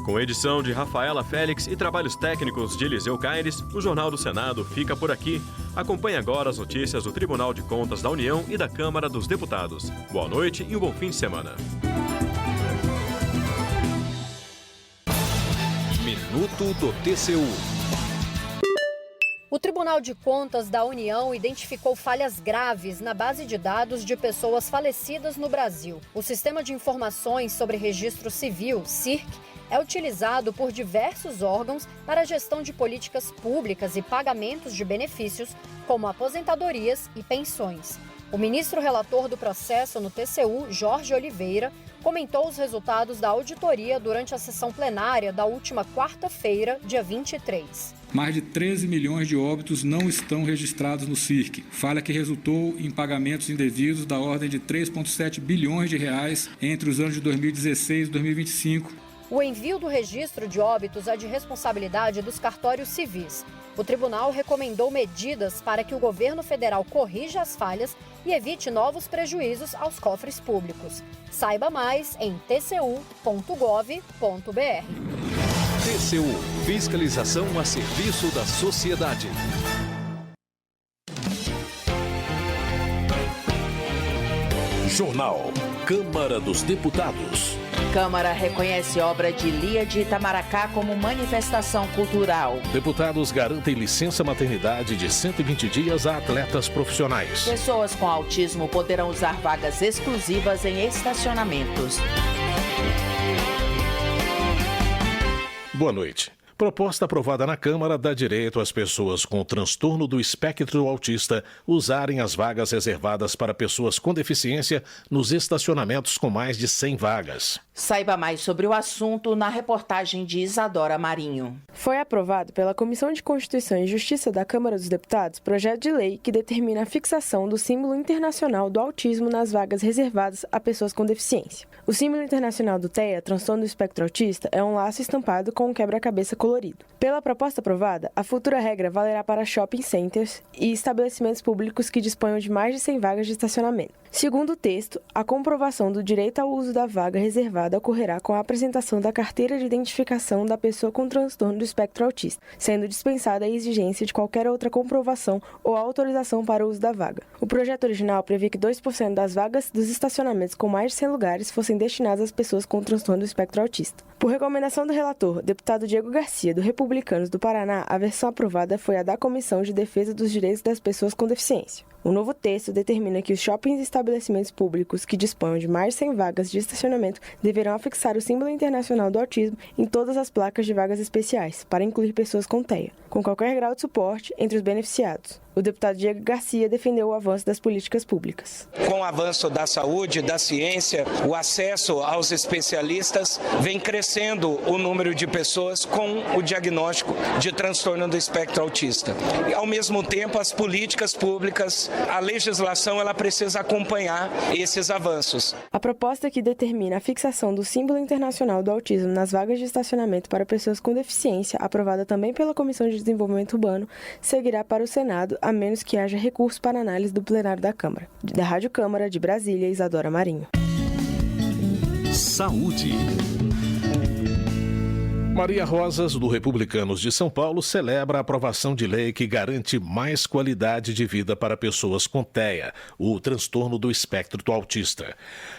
Com edição de Rafaela Félix e trabalhos técnicos de Eliseu Caires, o Jornal do Senado fica por aqui. Acompanhe agora as notícias do Tribunal de Contas da União e da Câmara dos Deputados. Boa noite e um bom fim de semana. Minuto do TCU. O Tribunal de Contas da União identificou falhas graves na base de dados de pessoas falecidas no Brasil. O Sistema de Informações sobre Registro Civil, CIRC, é utilizado por diversos órgãos para a gestão de políticas públicas e pagamentos de benefícios, como aposentadorias e pensões. O ministro relator do processo no TCU, Jorge Oliveira, comentou os resultados da auditoria durante a sessão plenária da última quarta-feira, dia 23. Mais de 13 milhões de óbitos não estão registrados no CIRC, falha que resultou em pagamentos indevidos da ordem de 3,7 bilhões de reais entre os anos de 2016 e 2025. O envio do registro de óbitos é de responsabilidade dos cartórios civis. O tribunal recomendou medidas para que o governo federal corrija as falhas e evite novos prejuízos aos cofres públicos. Saiba mais em tcu.gov.br. TCU, fiscalização a serviço da sociedade. Jornal Câmara dos Deputados. Câmara reconhece obra de Lia de Itamaracá como manifestação cultural. Deputados garantem licença maternidade de 120 dias a atletas profissionais. Pessoas com autismo poderão usar vagas exclusivas em estacionamentos. Boa noite. Proposta aprovada na Câmara dá direito às pessoas com transtorno do espectro autista usarem as vagas reservadas para pessoas com deficiência nos estacionamentos com mais de 100 vagas. Saiba mais sobre o assunto na reportagem de Isadora Marinho. Foi aprovado pela Comissão de Constituição e Justiça da Câmara dos Deputados projeto de lei que determina a fixação do símbolo internacional do autismo nas vagas reservadas a pessoas com deficiência. O símbolo internacional do TEA, transtorno do espectro autista, é um laço estampado com um quebra-cabeça colorido. Pela proposta aprovada, a futura regra valerá para shopping centers e estabelecimentos públicos que disponham de mais de 100 vagas de estacionamento. Segundo o texto, a comprovação do direito ao uso da vaga reservada ocorrerá com a apresentação da carteira de identificação da pessoa com transtorno do espectro autista, sendo dispensada a exigência de qualquer outra comprovação ou autorização para o uso da vaga. O projeto original previa que 2% das vagas dos estacionamentos com mais de 100 lugares fossem destinadas às pessoas com transtorno do espectro autista. Por recomendação do relator, deputado Diego Garcia, do Republicanos do Paraná, a versão aprovada foi a da Comissão de Defesa dos Direitos das Pessoas com Deficiência. O novo texto determina que os shoppings e estabelecimentos públicos que disponham de mais de 100 vagas de estacionamento deverão afixar o símbolo internacional do autismo em todas as placas de vagas especiais, para incluir pessoas com TEA, com qualquer grau de suporte entre os beneficiados. O deputado Diego Garcia defendeu o avanço das políticas públicas. Com o avanço da saúde, da ciência, o acesso aos especialistas, vem crescendo o número de pessoas com o diagnóstico de transtorno do espectro autista. E, ao mesmo tempo, as políticas públicas, a legislação, ela precisa acompanhar esses avanços. A proposta que determina a fixação do símbolo internacional do autismo nas vagas de estacionamento para pessoas com deficiência, aprovada também pela Comissão de Desenvolvimento Urbano, seguirá para o Senado, a menos que haja recurso para análise do plenário da Câmara. Da Rádio Câmara de Brasília, Isadora Marinho. Saúde. Maria Rosas, do Republicanos de São Paulo, celebra a aprovação de lei que garante mais qualidade de vida para pessoas com TEA, o transtorno do espectro autista.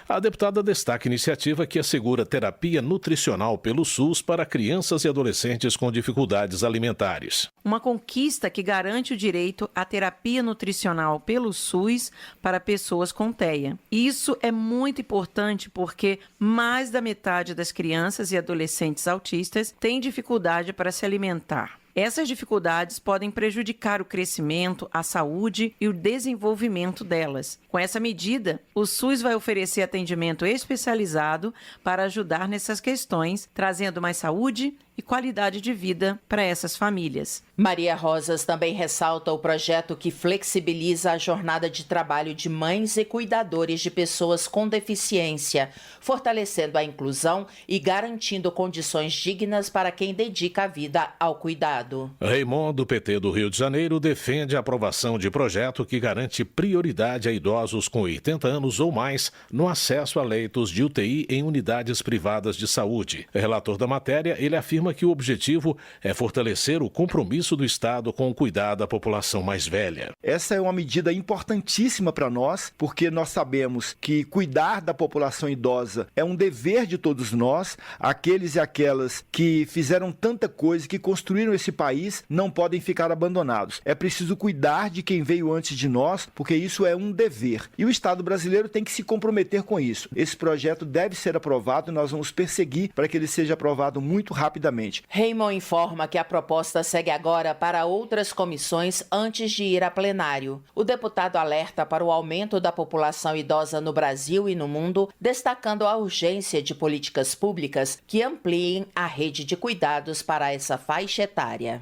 A deputada destaca a iniciativa que assegura terapia nutricional pelo SUS para crianças e adolescentes com dificuldades alimentares. Uma conquista que garante o direito à terapia nutricional pelo SUS para pessoas com TEA. Isso é muito importante porque mais da metade das crianças e adolescentes autistas tem dificuldade para se alimentar. Essas dificuldades podem prejudicar o crescimento, a saúde e o desenvolvimento delas. Com essa medida, o SUS vai oferecer atendimento especializado para ajudar nessas questões, trazendo mais saúde e qualidade de vida para essas famílias. Maria Rosas também ressalta o projeto que flexibiliza a jornada de trabalho de mães e cuidadores de pessoas com deficiência, fortalecendo a inclusão e garantindo condições dignas para quem dedica a vida ao cuidado. Raymond, do PT do Rio de Janeiro, defende a aprovação de projeto que garante prioridade a idosos com 80 anos ou mais no acesso a leitos de UTI em unidades privadas de saúde. Relator da matéria, ele afirma que o objetivo é fortalecer o compromisso do Estado com o cuidado da população mais velha. Essa é uma medida importantíssima para nós, porque nós sabemos que cuidar da população idosa é um dever de todos nós. Aqueles e aquelas que fizeram tanta coisa, que construíram esse país, não podem ficar abandonados. É preciso cuidar de quem veio antes de nós, porque isso é um dever. E o Estado brasileiro tem que se comprometer com isso. Esse projeto deve ser aprovado e nós vamos perseguir para que ele seja aprovado muito rapidamente. Raymond informa que a proposta segue agora para outras comissões antes de ir a plenário. O deputado alerta para o aumento da população idosa no Brasil e no mundo, destacando a urgência de políticas públicas que ampliem a rede de cuidados para essa faixa etária.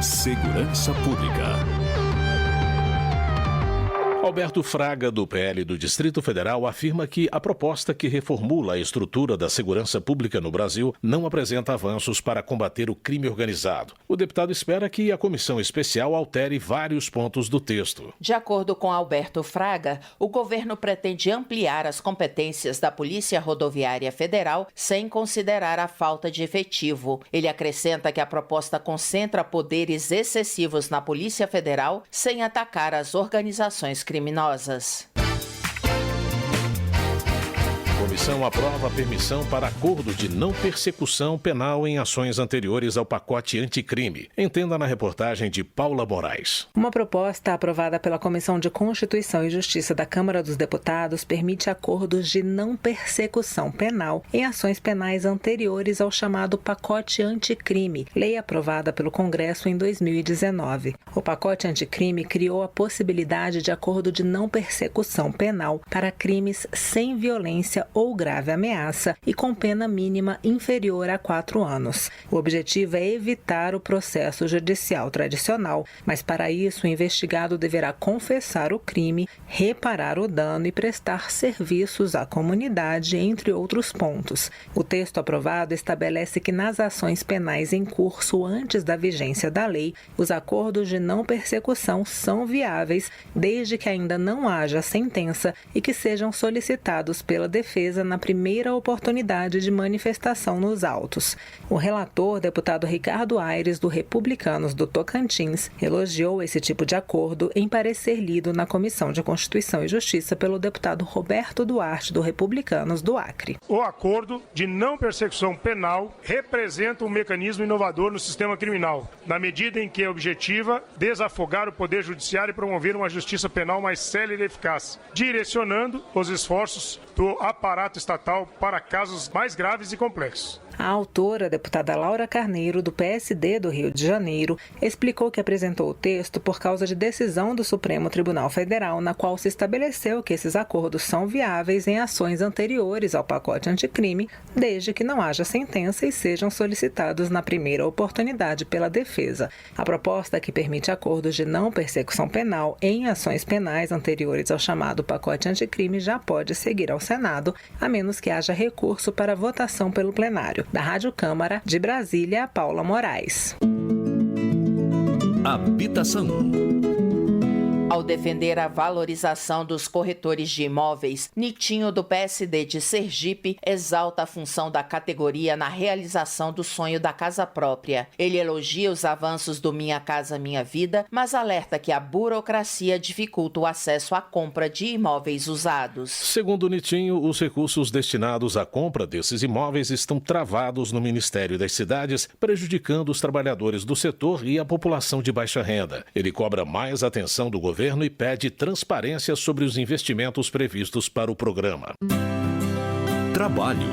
Segurança Pública. Alberto Fraga, do PL do Distrito Federal, afirma que a proposta que reformula a estrutura da segurança pública no Brasil não apresenta avanços para combater o crime organizado. O deputado espera que a comissão especial altere vários pontos do texto. De acordo com Alberto Fraga, o governo pretende ampliar as competências da Polícia Rodoviária Federal sem considerar a falta de efetivo. Ele acrescenta que a proposta concentra poderes excessivos na Polícia Federal sem atacar as organizações criminosas. Comissão aprova a permissão para acordo de não persecução penal em ações anteriores ao pacote anticrime. Entenda na reportagem de Paula Moraes. Uma proposta aprovada pela Comissão de Constituição e Justiça da Câmara dos Deputados permite acordos de não persecução penal em ações penais anteriores ao chamado pacote anticrime, lei aprovada pelo Congresso em 2019. O pacote anticrime criou a possibilidade de acordo de não persecução penal para crimes sem violência ou grave ameaça e com pena mínima inferior a 4 anos. O objetivo é evitar o processo judicial tradicional, mas para isso o investigado deverá confessar o crime, reparar o dano e prestar serviços à comunidade, entre outros pontos. O texto aprovado estabelece que nas ações penais em curso antes da vigência da lei, os acordos de não persecução são viáveis desde que ainda não haja sentença e que sejam solicitados pela defesa na primeira oportunidade de manifestação nos autos. O relator, deputado Ricardo Aires, do Republicanos do Tocantins, elogiou esse tipo de acordo em parecer lido na Comissão de Constituição e Justiça pelo deputado Roberto Duarte, do Republicanos do Acre. O acordo de não persecução penal representa um mecanismo inovador no sistema criminal, na medida em que objetiva desafogar o Poder Judiciário e promover uma justiça penal mais célere e eficaz, direcionando os esforços do aparato estatal para casos mais graves e complexos. A autora, a deputada Laura Carneiro, do PSD do Rio de Janeiro, explicou que apresentou o texto por causa de decisão do Supremo Tribunal Federal, na qual se estabeleceu que esses acordos são viáveis em ações anteriores ao pacote anticrime, desde que não haja sentença e sejam solicitados na primeira oportunidade pela defesa. A proposta que permite acordos de não persecução penal em ações penais anteriores ao chamado pacote anticrime já pode seguir ao Senado, a menos que haja recurso para votação pelo plenário. Da Rádio Câmara, de Brasília, Paula Moraes. Habitação. Ao defender a valorização dos corretores de imóveis, Nitinho, do PSD de Sergipe, exalta a função da categoria na realização do sonho da casa própria. Ele elogia os avanços do Minha Casa Minha Vida, mas alerta que a burocracia dificulta o acesso à compra de imóveis usados. Segundo Nitinho, os recursos destinados à compra desses imóveis estão travados no Ministério das Cidades, prejudicando os trabalhadores do setor e a população de baixa renda. Ele cobra mais atenção do governo e pede transparência sobre os investimentos previstos para o programa. Trabalho.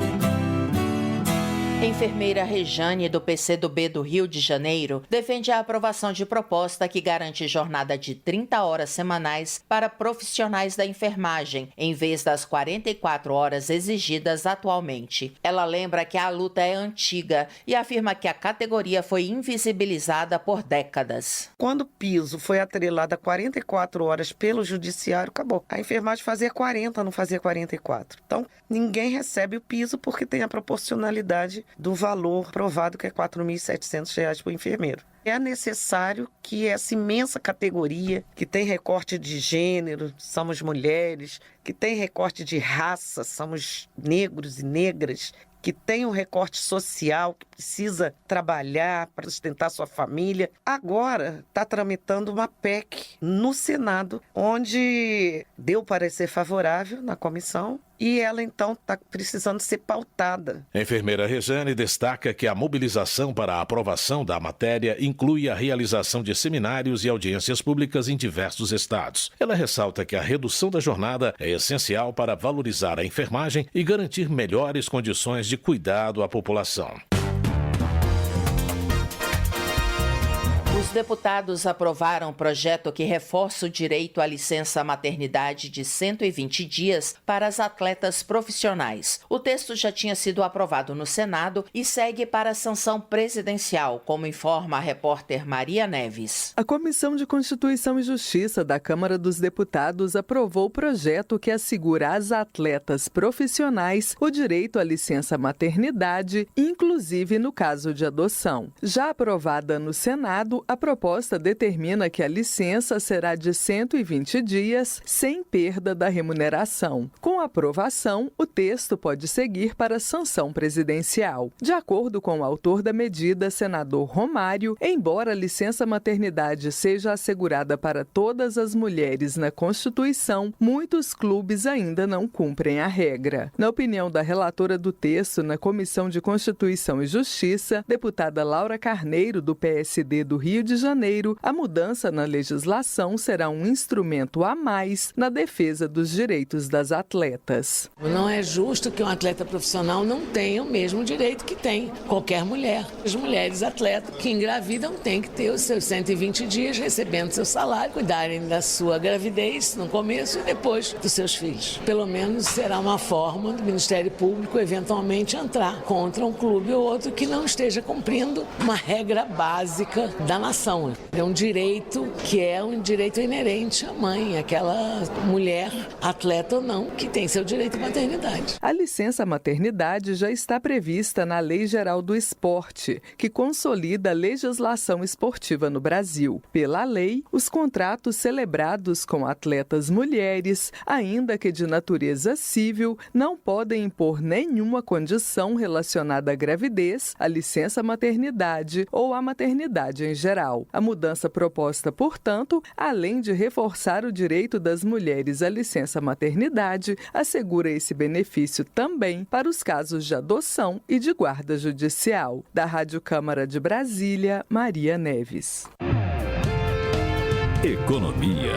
Enfermeira Rejane, do PCdoB do Rio de Janeiro, defende a aprovação de proposta que garante jornada de 30 horas semanais para profissionais da enfermagem, em vez das 44 horas exigidas atualmente. Ela lembra que a luta é antiga e afirma que a categoria foi invisibilizada por décadas. Quando o piso foi atrelado a 44 horas pelo judiciário, acabou. A enfermagem fazia 40, não fazia 44. Então, ninguém recebe o piso porque tem a proporcionalidade do valor provado, que é R$ 4.700 por enfermeiro. É necessário que essa imensa categoria, que tem recorte de gênero, somos mulheres, que tem recorte de raça, somos negros e negras, que tem um recorte social, que precisa trabalhar para sustentar sua família. Agora está tramitando uma PEC no Senado, onde deu parecer favorável na comissão, e ela então está precisando ser pautada. A enfermeira Rejane destaca que a mobilização para a aprovação da matéria inclui a realização de seminários e audiências públicas em diversos estados. Ela ressalta que a redução da jornada é essencial para valorizar a enfermagem e garantir melhores condições de cuidado à população. Os deputados aprovaram um projeto que reforça o direito à licença maternidade de 120 dias para as atletas profissionais. O texto já tinha sido aprovado no Senado e segue para a sanção presidencial, como informa a repórter Maria Neves. A Comissão de Constituição e Justiça da Câmara dos Deputados aprovou o projeto que assegura às atletas profissionais o direito à licença maternidade, inclusive no caso de adoção. Já aprovada no Senado, a proposta determina que a licença será de 120 dias, sem perda da remuneração. Com a aprovação, o texto pode seguir para a sanção presidencial. De acordo com o autor da medida, senador Romário, embora a licença maternidade seja assegurada para todas as mulheres na Constituição, muitos clubes ainda não cumprem a regra. Na opinião da relatora do texto na Comissão de Constituição e Justiça, deputada Laura Carneiro, do PSD do Rio de Janeiro, a mudança na legislação será um instrumento a mais na defesa dos direitos das atletas. Não é justo que um atleta profissional não tenha o mesmo direito que tem qualquer mulher. As mulheres atletas que engravidam têm que ter os seus 120 dias recebendo seu salário, cuidarem da sua gravidez no começo e depois dos seus filhos. Pelo menos será uma forma do Ministério Público eventualmente entrar contra um clube ou outro que não esteja cumprindo uma regra básica da nação. É um direito que é um direito inerente à mãe, aquela mulher, atleta ou não, que tem seu direito à maternidade. A licença maternidade já está prevista na Lei Geral do Esporte, que consolida a legislação esportiva no Brasil. Pela lei, os contratos celebrados com atletas mulheres, ainda que de natureza civil, não podem impor nenhuma condição relacionada à gravidez, à licença maternidade ou à maternidade em geral. A mudança proposta, portanto, além de reforçar o direito das mulheres à licença maternidade, assegura esse benefício também para os casos de adoção e de guarda judicial. Da Rádio Câmara de Brasília, Maria Neves. Economia.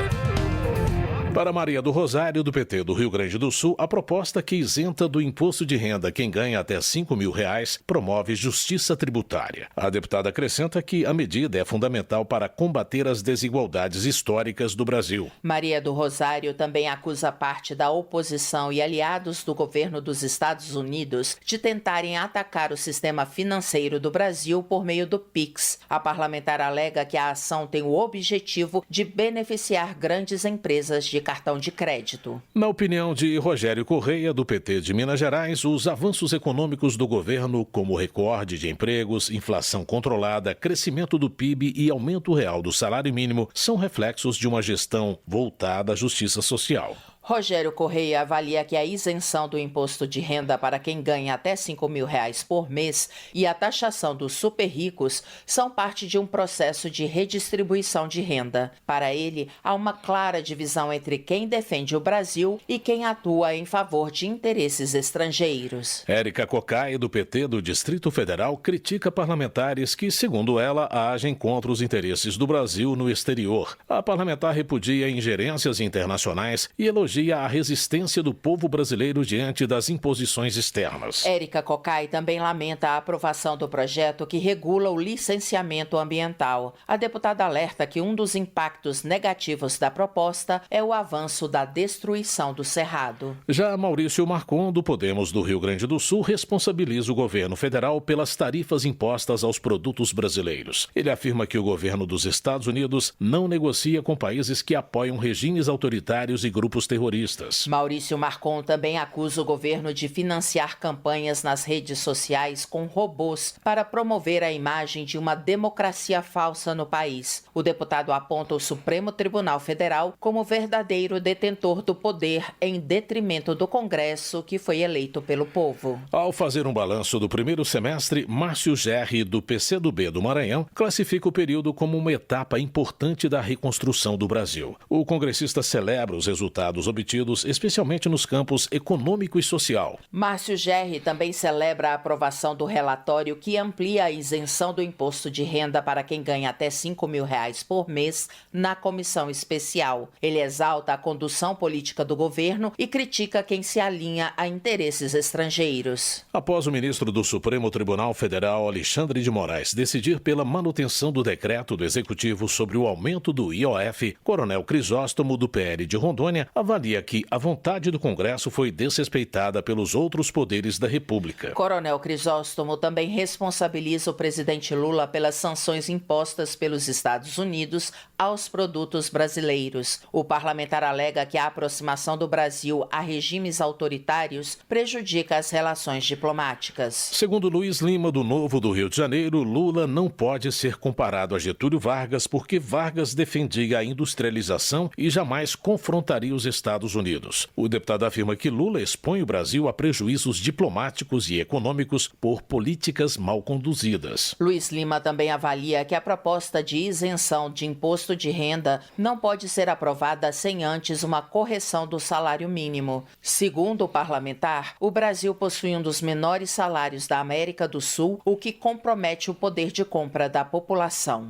Para Maria do Rosário, do PT do Rio Grande do Sul, a proposta que isenta do imposto de renda quem ganha até R$5.000 promove justiça tributária. A deputada acrescenta que a medida é fundamental para combater as desigualdades históricas do Brasil. Maria do Rosário também acusa parte da oposição e aliados do governo dos Estados Unidos de tentarem atacar o sistema financeiro do Brasil por meio do PIX. A parlamentar alega que a ação tem o objetivo de beneficiar grandes empresas de cartão de crédito. Na opinião de Rogério Correia, do PT de Minas Gerais, os avanços econômicos do governo, como recorde de empregos, inflação controlada, crescimento do PIB e aumento real do salário mínimo, são reflexos de uma gestão voltada à justiça social. Rogério Correia avalia que a isenção do imposto de renda para quem ganha até R$5.000 por mês e a taxação dos super ricos são parte de um processo de redistribuição de renda. Para ele, há uma clara divisão entre quem defende o Brasil e quem atua em favor de interesses estrangeiros. Érica Cocai, do PT do Distrito Federal, critica parlamentares que, segundo ela, agem contra os interesses do Brasil no exterior. A parlamentar repudia ingerências internacionais e elogia elogia a resistência do povo brasileiro diante das imposições externas. Érica Cocai também lamenta a aprovação do projeto que regula o licenciamento ambiental. A deputada alerta que um dos impactos negativos da proposta é o avanço da destruição do cerrado. Já Maurício Marcon, do Podemos do Rio Grande do Sul, responsabiliza o governo federal pelas tarifas impostas aos produtos brasileiros. Ele afirma que o governo dos Estados Unidos não negocia com países que apoiam regimes autoritários e grupos terroristas. Maurício Marcon também acusa o governo de financiar campanhas nas redes sociais com robôs para promover a imagem de uma democracia falsa no país. O deputado aponta o Supremo Tribunal Federal como verdadeiro detentor do poder em detrimento do Congresso, que foi eleito pelo povo. Ao fazer um balanço do primeiro semestre, Márcio Gerri, do PCdoB do Maranhão, classifica o período como uma etapa importante da reconstrução do Brasil. O congressista celebra os resultados obtidos, especialmente nos campos econômico e social. Márcio Gerri também celebra a aprovação do relatório que amplia a isenção do imposto de renda para quem ganha até R$5.000 por mês na comissão especial. Ele exalta a condução política do governo e critica quem se alinha a interesses estrangeiros. Após o ministro do Supremo Tribunal Federal, Alexandre de Moraes, decidir pela manutenção do decreto do Executivo sobre o aumento do IOF, Coronel Crisóstomo, do PL de Rondônia, avalia que a vontade do Congresso foi desrespeitada pelos outros poderes da República. Coronel Crisóstomo também responsabiliza o presidente Lula pelas sanções impostas pelos Estados Unidos aos produtos brasileiros. O parlamentar alega que a aproximação do Brasil a regimes autoritários prejudica as relações diplomáticas. Segundo Luiz Lima, do Novo do Rio de Janeiro, Lula não pode ser comparado a Getúlio Vargas porque Vargas defendia a industrialização e jamais confrontaria os Estados Unidos. O deputado afirma que Lula expõe o Brasil a prejuízos diplomáticos e econômicos por políticas mal conduzidas. Luiz Lima também avalia que a proposta de isenção de imposto de renda não pode ser aprovada sem antes uma correção do salário mínimo. Segundo o parlamentar, o Brasil possui um dos menores salários da América do Sul, o que compromete o poder de compra da população.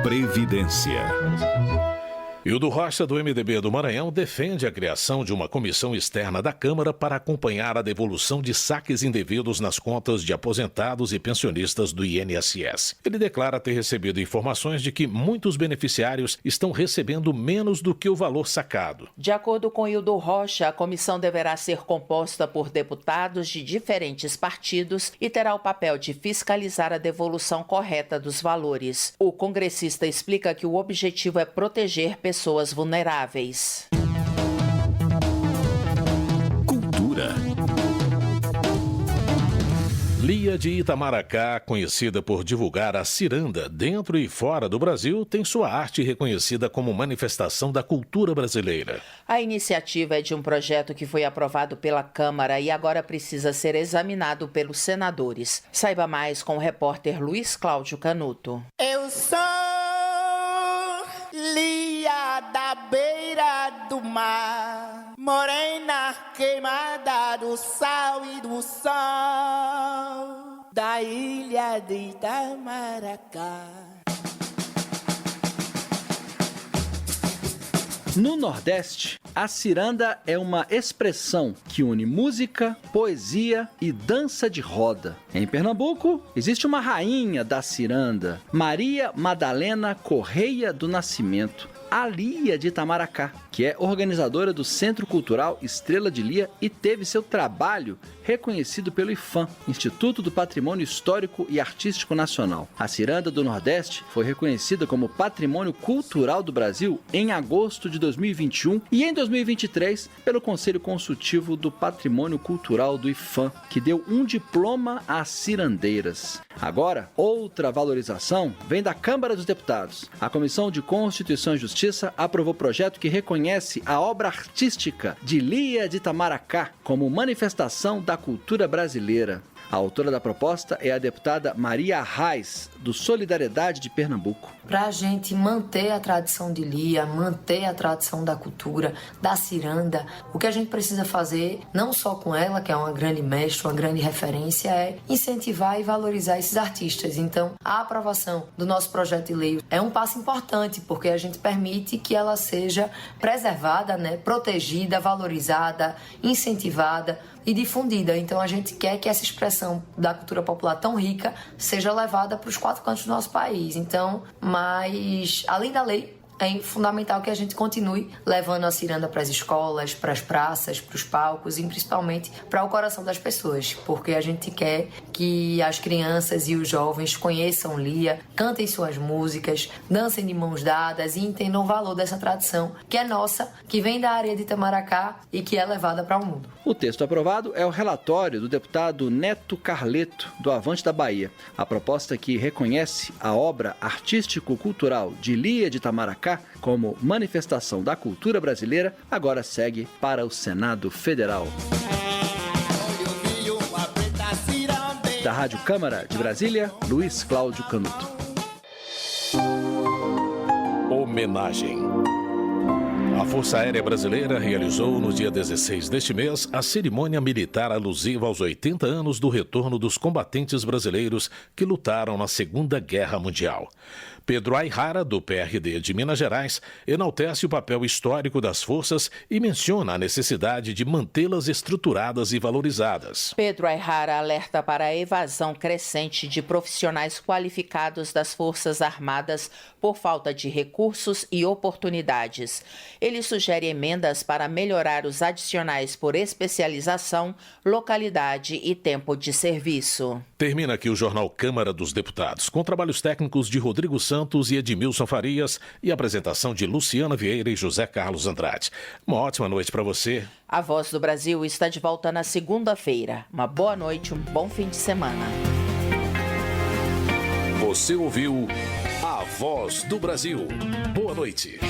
Previdência. Hildo Rocha, do MDB do Maranhão, defende a criação de uma comissão externa da Câmara para acompanhar a devolução de saques indevidos nas contas de aposentados e pensionistas do INSS. Ele declara ter recebido informações de que muitos beneficiários estão recebendo menos do que o valor sacado. De acordo com Hildo Rocha, a comissão deverá ser composta por deputados de diferentes partidos e terá o papel de fiscalizar a devolução correta dos valores. O congressista explica que o objetivo é proteger pessoas vulneráveis. Cultura. Lia de Itamaracá, conhecida por divulgar a ciranda dentro e fora do Brasil, tem sua arte reconhecida como manifestação da cultura brasileira. A iniciativa é de um projeto que foi aprovado pela Câmara e agora precisa ser examinado pelos senadores. Saiba mais com o repórter Luiz Cláudio Canuto. Eu sou Lia da beira do mar, morena queimada do sal e do sol, da ilha de Itamaracá. No Nordeste, a ciranda é uma expressão que une música, poesia e dança de roda. Em Pernambuco, existe uma rainha da ciranda, Maria Madalena Correia do Nascimento, a Lia de Itamaracá, que é organizadora do Centro Cultural Estrela de Lia e teve seu trabalho reconhecido pelo IPHAN, Instituto do Patrimônio Histórico e Artístico Nacional. A ciranda do Nordeste foi reconhecida como Patrimônio Cultural do Brasil em agosto de 2021 e em 2023 pelo Conselho Consultivo do Patrimônio Cultural do IPHAN, que deu um diploma às cirandeiras. Agora, outra valorização vem da Câmara dos Deputados. A Comissão de Constituição e Justiça aprovou projeto que reconhece a obra artística de Lia de Itamaracá como manifestação da cultura brasileira. A autora da proposta é a deputada Maria Reis, do Solidariedade de Pernambuco. Para a gente manter a tradição de Lia, manter a tradição da cultura, da ciranda, o que a gente precisa fazer, não só com ela, que é uma grande mestre, uma grande referência, é incentivar e valorizar esses artistas. Então, a aprovação do nosso projeto de lei é um passo importante, porque a gente permite que ela seja preservada, protegida, valorizada, incentivada e difundida. Então a gente quer que essa expressão da cultura popular tão rica seja levada para os 4 cantos do nosso país. Então, mas além da lei, é fundamental que a gente continue levando a ciranda para as escolas, para as praças, para os palcos e principalmente para o coração das pessoas, porque a gente quer que as crianças e os jovens conheçam Lia, cantem suas músicas, dancem de mãos dadas e entendam o valor dessa tradição que é nossa, que vem da areia de Itamaracá e que é levada para o mundo. O texto aprovado é o relatório do deputado Neto Carleto, do Avante da Bahia. A proposta que reconhece a obra artístico-cultural de Lia de Itamaracá como manifestação da cultura brasileira, agora segue para o Senado Federal. Da Rádio Câmara de Brasília, Luiz Cláudio Canuto. Homenagem. A Força Aérea Brasileira realizou no dia 16 deste mês a cerimônia militar alusiva aos 80 anos do retorno dos combatentes brasileiros que lutaram na Segunda Guerra Mundial. Pedro Ayrara, do PRD de Minas Gerais, enaltece o papel histórico das forças e menciona a necessidade de mantê-las estruturadas e valorizadas. Pedro Ayrara alerta para a evasão crescente de profissionais qualificados das Forças Armadas por falta de recursos e oportunidades. Ele sugere emendas para melhorar os adicionais por especialização, localidade e tempo de serviço. Termina aqui o Jornal Câmara dos Deputados, com trabalhos técnicos de Rodrigo Santos e Edmilson Farias e apresentação de Luciana Vieira e José Carlos Andrade. Uma ótima noite para você. A Voz do Brasil está de volta na segunda-feira. Uma boa noite, um bom fim de semana. Você ouviu A Voz do Brasil. Boa noite.